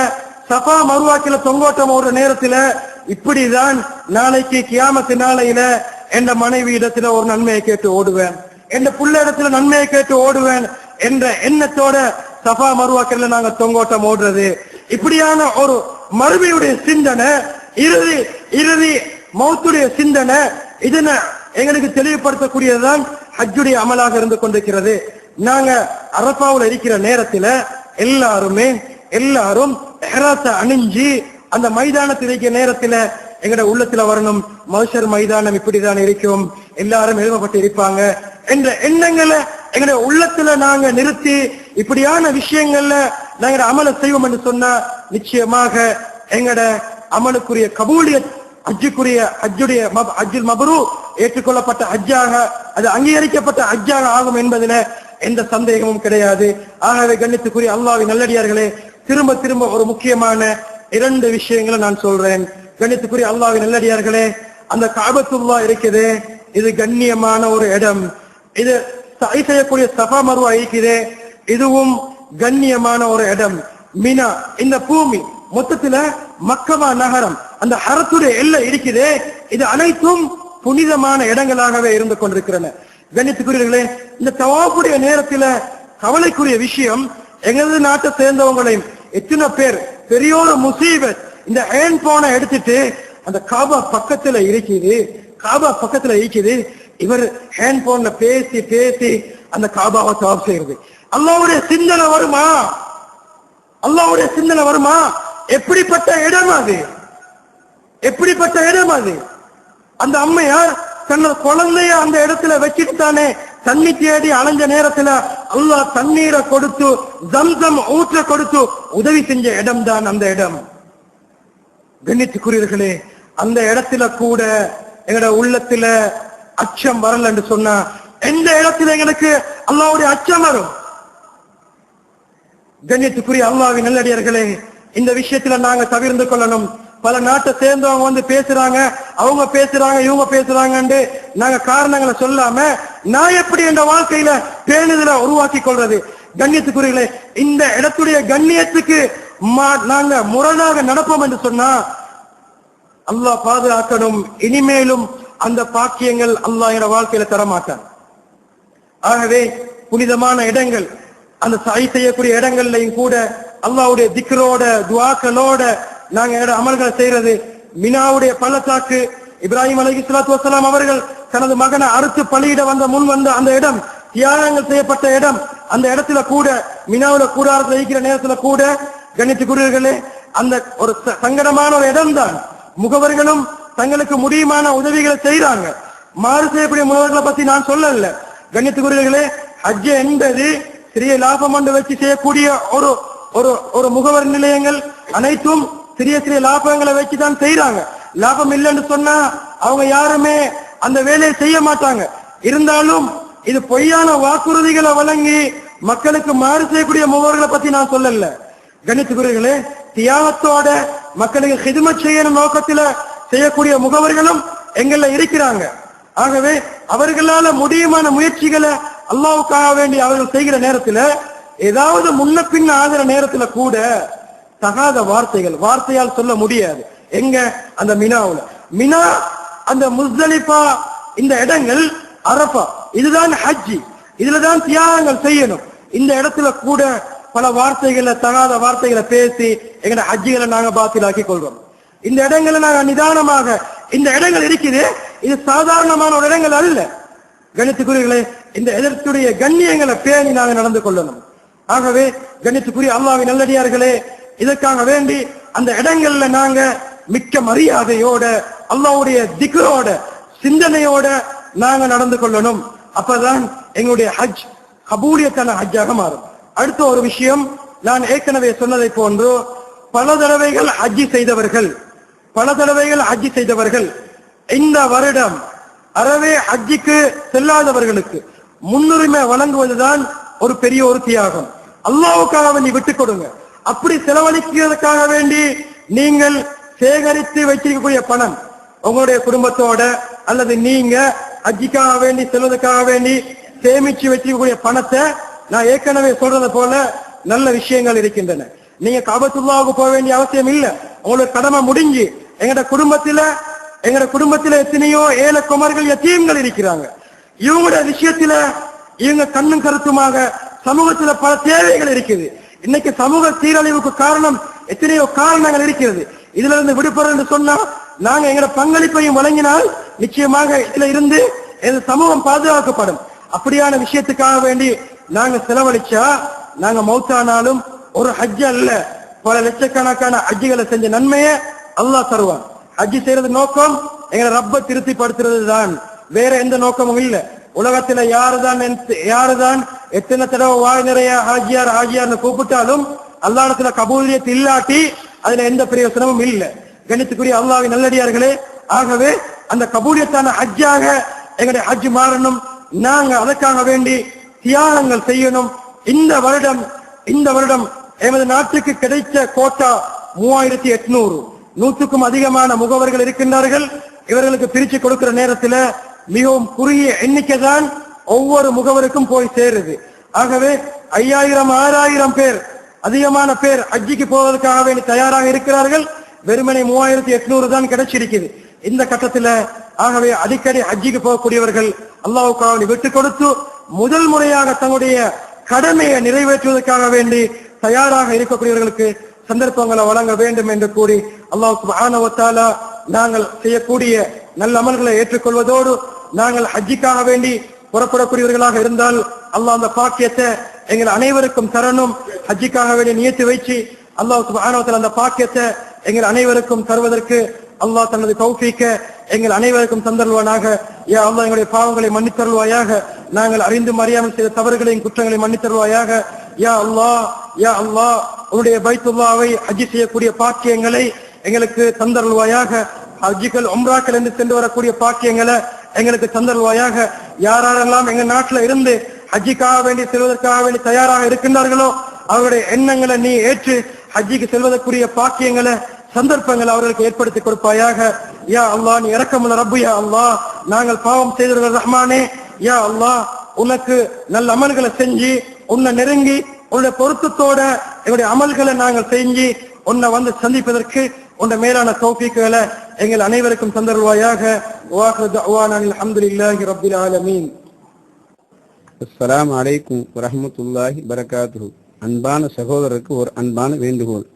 சஃபா மருவாக்கில தொங்கோட்டம் ஒரு நேரத்துல இப்படிதான் நாளைக்கு கியாமத்து நாளையில என் மனைவி இடத்துல ஒரு நன்மையை கேட்டு ஓடுவேன், என் புள்ள இடத்துல நன்மையை கேட்டு ஓடுவேன் என்ற எண்ணத்தோட சஃபா மருவாக்கில நாங்க தொங்கோட்டம் ஓடுறது. இப்படியான ஒரு மறுமையுடைய சிந்தனை, இறுதி மௌத்துடைய சிந்தனை, இதனை எங்களுக்கு தெளிவுபடுத்தக்கூடியதுதான் ஹஜ்ஜுடைய அமலாக இருந்து கொண்டிருக்கிறது. நாங்க அரஃபாவுல இருக்கிற நேரத்துல எல்லாரும் இஹ்ராத்தை அணிஞ்சு அந்த மைதானத்தில் இருக்கிற நேரத்துல எங்கட உள்ளத்துல வரணும், மஹ்ஷர் மைதானம் இப்படிதான் இருக்கும், எல்லாரும் எழுதப்பட்டு இருப்பாங்க என்ற எண்ணங்களை எங்களுடைய உள்ளத்துல நாங்க நிறுத்தி இப்படியான விஷயங்கள்ல நாங்க அமல செய்வோம் என்று சொன்னா நிச்சயமாக எங்கட அமலுக்குரிய கபூலியத் ஹஜ்ஜுல் மப்ரூர் ஏற்றுக்கொள்ளப்பட்ட ஹஜ்ஜாக அது அங்கீகரிக்கப்பட்ட ஹஜ்ஜாக ஆகும் என்பதில் எந்த சந்தேகமும் கிடையாது. ஆகவே கண்ணியத்துக்குரிய அல்லாஹ்வின் நல்லடியார்களே, திரும்ப திரும்ப ஒரு முக்கியமான 2 விஷயங்களை நான் சொல்றேன். கண்ணியத்துக்குரிய அல்லாஹ்வின் நல்லடியார்களே, அந்த கஅபத்துல்லா இருக்குது, இது கண்ணியமான ஒரு இடம். இது சை செய்யக்கூடிய சஃபா மர்வா இருக்குது, இதுவும் கண்ணியமான ஒரு இடம். மினா, இந்த பூமி மொத்தத்துல மக்கமா நகரம், அந்த ஹரத்துடைய எல்லை இருக்குது, இது அனைத்தும் புனிதமான இடங்களாகவே இருந்து கொண்டிருக்கிறன. கண்ணியத்துக்குரியவர்களே, இந்த தவாஃபுடைய நேரத்துல கவலைக்குரிய விஷயம், எங்களது நாட்டை சேர்ந்தவங்களையும் எத்தனை பேர் பெரியோரு முசீபத், இந்த ஹேண்ட் போனை எடுத்துட்டு அந்த காபா பக்கத்துல இருக்குது, இவர் ஹேண்ட் போன்ல பேசி பேசி அந்த காபாவை தவாஃப் செய்யறது. அல்லாஹ்வுடைய சிந்தனை வருமா? அல்லாஹ்வுடைய சிந்தனை வருமா? எப்படிப்பட்ட இடம் அது, எப்படிப்பட்ட இடம் அது? அந்த அம்மையார் தன்னோட குழந்தைய அந்த இடத்துல வச்சுட்டு தானே தண்ணி தேடி அலைஞ்ச நேரத்துல அல்லாஹ் தண்ணீரை கொடுத்து ஜம்சம் ஊற்ற கொடுத்து உதவி செஞ்ச இடம் தான் அந்த இடம். கண்ணியத்துக்குரியவர்களே, அந்த இடத்துல கூட எங்கட உள்ளத்துல அச்சம் வரல என்று சொன்னா எந்த இடத்துல எங்களுக்கு அல்லாஹ்வுடைய அச்சம் வரும்? கண்ணியத்துக்குரிய அல்லாஹ்வின் நல்லடியார்களே, இந்த விஷயத்துல நாங்க தவிர்த்து கொள்ளணும். பல நாட்டை சேர்ந்தவங்க வந்து பேசுறாங்க, அவங்க பேசுறாங்க, இவங்க பேசுறாங்க, நாங்க காரணங்களை சொல்லாம நான் எப்படி என்ற வாழ்க்கையில பேணுதல உருவாக்கி கொள்றது? கண்ணியத்துக்குரியவர்களே, இந்த இடத்துடைய கண்ணியத்துக்கு நாங்க முரணாக நடப்போம் என்று சொன்னா அல்லாஹ் பாதுகாக்கணும். இனிமேலும் அந்த பாக்கியங்கள் அல்லாஹ் என்ற வாழ்க்கையில தரமாட்டான். ஆகவே புனிதமான இடங்கள், அந்த சை செய்யக்கூடிய இடங்கள்லையும் கூட அல்லாஹ்வுடைய திக்ரோட துஆக்களோட நாங்க அமல்களை செய்யறது. மினாவுடைய பள்ளத்தாக்கு, இப்ராஹிம் அலைஹிஸ்ஸலாத்து வஸ்ஸலாம் அவர்கள் தனது மகனை அறுத்து பலியிட முன் வந்த அந்த இடம், தியாகங்கள் செய்யப்பட்ட இடம். அந்த இடத்துல கூட மினாவுல கூடாரத்தில் இருக்கிற நேரத்துல கூட கண்ணியத்துக்குரியவர்களே, அந்த ஒரு சங்கடமான ஒரு இடம் தான். முகவர்களும் தங்களுக்கு முடியுமான உதவிகளை செய்யறாங்க. மாறு செய்யக்கூடிய முகவர்களை பத்தி நான் சொல்லல. கண்ணியத்துக்குரியவர்களே, ஹஜ் என்பது சிறிய லாபம் ஒன்று வச்சு செய்யக்கூடிய ஒரு முகவர் நிலையங்கள் அனைத்தும் சிறிய சிறிய லாபங்களை வச்சுதான் செய்யறாங்க. லாபம் இல்லைன்னு சொன்னா அவங்க யாருமே அந்த வேலையை செய்ய மாட்டாங்க. இருந்தாலும் இது பொய்யான வாக்குறுதிகளை வழங்கி மக்களுக்கு மாறு செய்யக்கூடிய முகவர்களை பத்தி நான் சொல்லல. கணித்துக்குரியர்களே, தியாகத்தோட மக்களுக்கு ஹிதுமத் செய்யணும் நோக்கத்துல செய்யக்கூடிய முகவர்களும் எங்கள்ல இருக்கிறாங்க. ஆகவே அவர்களால முடியுமான முயற்சிகளை அல்லாஹ்வுக்காக வேண்டி அவர்கள் செய்கிற நேரத்துல, ஏதாவது முன்ன பின்ன ஆகிற நேரத்துல கூட தகாத வார்த்தையால் சொல்ல முடியாது. எங்க? அந்த மினாவுல. மினா, அந்த முஸ்தலிஃபா, இந்த இடங்கள், அரஃபா, இதுதான் ஹஜ்ஜி, இதுலதான் தியாகங்கள் செய்யணும். இந்த இடத்துல கூட பல வார்த்தைகளை, தகாத வார்த்தைகளை பேசி எங்கட ஹஜ்ஜிகளை நாங்க பாத்திலாக்கி கொள்றோம். இந்த இடங்களை நாங்க நிதானமாக, இந்த இடங்கள் இருக்குது, இது சாதாரணமான ஒரு இடங்கள் அல்ல. கணித்துக்குரியர்களே, இந்த இடத்துடைய கண்ணியங்களை பேணி நாங்க நடந்து கொள்ளணும். ஆகவே கண்ணியத்துக்குரிய அல்லாஹ்வின் நல்லடியார்களே, இதற்காக வேண்டி அந்த இடங்கள்ல நாங்க மிக்க மரியாதையோட, அல்லாஹ்வுடைய திக்ரோட, சிந்தனையோட நாங்க நடந்து கொள்ளணும். அப்பதான் எங்களுடைய ஹஜ் கபூலியத்தான ஹஜ்ஜாக மாறும். அடுத்த ஒரு விஷயம், நான் ஏற்கனவே சொன்னதை போன்று பல தடவைகள் ஹஜ்ஜி செய்தவர்கள் இந்த வருடம் அறவே ஹஜ்ஜிக்கு செல்லாதவர்களுக்கு முன்னுரிமை வழங்குவதுதான் ஒரு பெரிய ஒரு தியாகம். அல்லாஹ்வுக்காக வேண்டி விட்டுக் கொடுங்க. அப்படி செலவழிக்கிறதுக்காக வேண்டி நீங்கள் சேகரித்து வச்சிருக்கக்கூடிய பணம், உங்களுடைய குடும்பத்தோட அல்லது நீங்க ஹஜ்ஜிக்காக வேண்டி செல்வதற்காக வேண்டி சேமிச்சு வச்சிருக்கக்கூடிய பணத்தை, நான் ஏற்கனவே சொல்றது போல நல்ல விஷயங்கள் இருக்கின்றன. நீங்க காபத்துல்லாவுக்கு போக வேண்டிய அவசியம் இல்லை. உங்களுக்கு கடமை முடிஞ்சு, எங்கட குடும்பத்துல எத்தனையோ ஏழை குமர்கள், யத்தீம்கள் இருக்கிறாங்க. இவங்களோட விஷயத்துல இவங்க கண்ணும் கருத்துமாக சமூகத்துல பல தேவைகள் இருக்குது. இன்னைக்கு சமூக சீரழிவுக்கு காரணம் எத்தனையோ காரணங்கள் இருக்கிறது. இதுல இருந்து விடுபடுறது என்று சொன்னா நாங்க எங்களோட பங்களிப்பையும் வழங்கினால் நிச்சயமாக இதுல இருந்து சமூகம் பாதுகாக்கப்படும். அப்படியான விஷயத்துக்காக வேண்டி நாங்க செலவழிச்சா, நாங்க மௌத்தானாலும் ஒரு ஹஜ் அல்ல, பல லட்சக்கணக்கான ஹஜ்ஜிகளை செஞ்ச நன்மையை அல்லாஹ் தருவான். ஹஜ்ஜி செய்யறது நோக்கம் எங்களை ரப்ப திருப்திப்படுத்துறது தான், வேற எந்த நோக்கமும் இல்லை. உலகத்துல யாருதான் எத்தனை தடவை வாய் நிறைய ஹாஜியார் ஹாஜியார்னு கூப்பிட்டாலும் அல்லாஹ்விடத்துல கபூலியத் இல்லாட்டி அதுல எந்த பிரயோசனமும் இல்லை. கணித்துக்குரிய அல்லாஹ்வின் நல்லடியார்களே, ஆகவே அந்த கபூலியத்தான ஹஜ்ஜாக எங்களுடைய ஹஜ் மாறணும். நாங்க அதற்காக வேண்டி தியாகங்கள் செய்யணும். இந்த வருடம் எமது நாட்டுக்கு கிடைத்த கோட்டா 3800, 100க்கும் அதிகமான முகவர்கள் இருக்கின்றார்கள். இவர்களுக்கு பிரிச்சு கொடுக்கிற நேரத்தில் மிகவும் குறுகிய எண்ணிக்கை தான் ஒவ்வொரு முகவருக்கும் போய் சேருது. ஆகவே 5000 6000 பேர் அதிகமான பேர் ஹஜ்ஜிக்கு போவதற்காக வேண்டி தயாராக இருக்கிறார்கள். வெறுமனை 3800 தான் கிடைச்சிருக்குது இந்த கட்டத்துல. ஆகவே அடிக்கடி ஹஜ்ஜிக்கு போகக்கூடியவர்கள் அல்லாஹ்வுக்காக விட்டு கொடுத்து முதல் முறையாக தன்னுடைய கடமையை நிறைவேற்றுவதற்காக வேண்டி தயாராக இருக்கக்கூடியவர்களுக்கு சந்தர்ப்பங்களை வழங்க வேண்டும் என்று கூறி அல்லாஹ் சுப்ஹானஹு வ தஆலா நாங்கள் செய்யக்கூடிய நல்ல அமல்களை ஏற்றுக்கொள்வதோடு நாங்கள் ஹஜ்ஜிக்காக வேண்டி புறப்படக்கூடியவர்களாக இருந்தால் அல்லாஹ் அந்த பாக்கியத்தை எங்கள் அனைவருக்கும் தரணும். ஹஜ்ஜிக்காக வேண்டி நியத்து வைச்சு அல்லாஹ் சுப்ஹானஹு வ தஆலா அந்த பாக்கியத்தை எங்கள் அனைவருக்கும் தருவதற்கு அல்லாஹ் தனது தௌஃபீக்க எங்கள் அனைவருக்கும் தந்தருவானாக. யா அல்லாஹ் எங்களுடைய பாவங்களை மன்னித்தருள்வாயாக. நாங்கள் அறிந்தும் அறியாமல் செய்த தவறுகளையும் குற்றங்களையும் மன்னித்தருள்வாயாக. யா அல்லாஹ் உன்னுடைய பைத்துல்லாவை ஹஜ் செய்யக்கூடிய பாக்கியங்களை எங்களுக்கு தந்தருள்வாயாக. ஹஜ்ஜுகள் உம்ராக்கள் என்று சென்று வரக்கூடிய பாக்கியங்களை எங்களுக்கு தந்தருள்வாயாக. யாரெல்லாம் எங்க நாட்டில் இருந்து ஹஜ்ஜிக்காக வேண்டி செல்வதற்காக வேண்டி தயாராக இருக்கின்றார்களோ அவருடைய எண்ணங்களை நீ ஏற்று ஹஜ்ஜிக்கு செல்வதற்குரிய பாக்கியங்களை சந்தர்ப்பங்களை அவர்களுக்கு ஏற்படுத்தி கொடுப்பாயாக. யா அல்லாஹ் நீ இரக்கமுள்ள ரப்பு. யா அல்லாஹ் நாங்கள் பாவம் செய்தவர்கள் ரஹ்மானே. யா அல்லாஹ் உனக்கு நல்ல அமல்களை செஞ்சு உன்னை நெருங்கி உன்னுடைய பொருத்தத்தோட எங்களுடைய அமல்களை நாங்கள் செஞ்சு உன்னை வந்து சந்திப்பதற்கு உன்னை மேலான தௌஃபீக்குகளை எங்கள் அனைவருக்கும் தந்தருள்வாயாக. வாஹிரு தஅவானா அல்ஹம்துலில்லாஹி ரப்பில் ஆலமீன். அஸ்ஸலாமு அலைக்கும் வரஹ்மத்துல்லாஹி பரகாத்துஹு. அன்பான சகோதரருக்கு ஒரு அன்பான வேண்டுகோள்.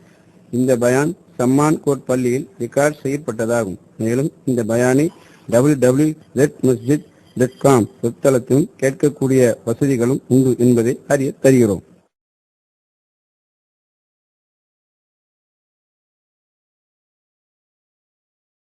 இந்த பயான் சம்மான் கோட் பள்ளியில் ரெக்கார்ட் செய்யப்பட்டதாகும். மேலும் இந்த பயானை www.masjid.com வெப்தளத்திலும் கேட்கக்கூடிய வசதிகளும் உண்டு என்பதை அறிய தருகிறோம்.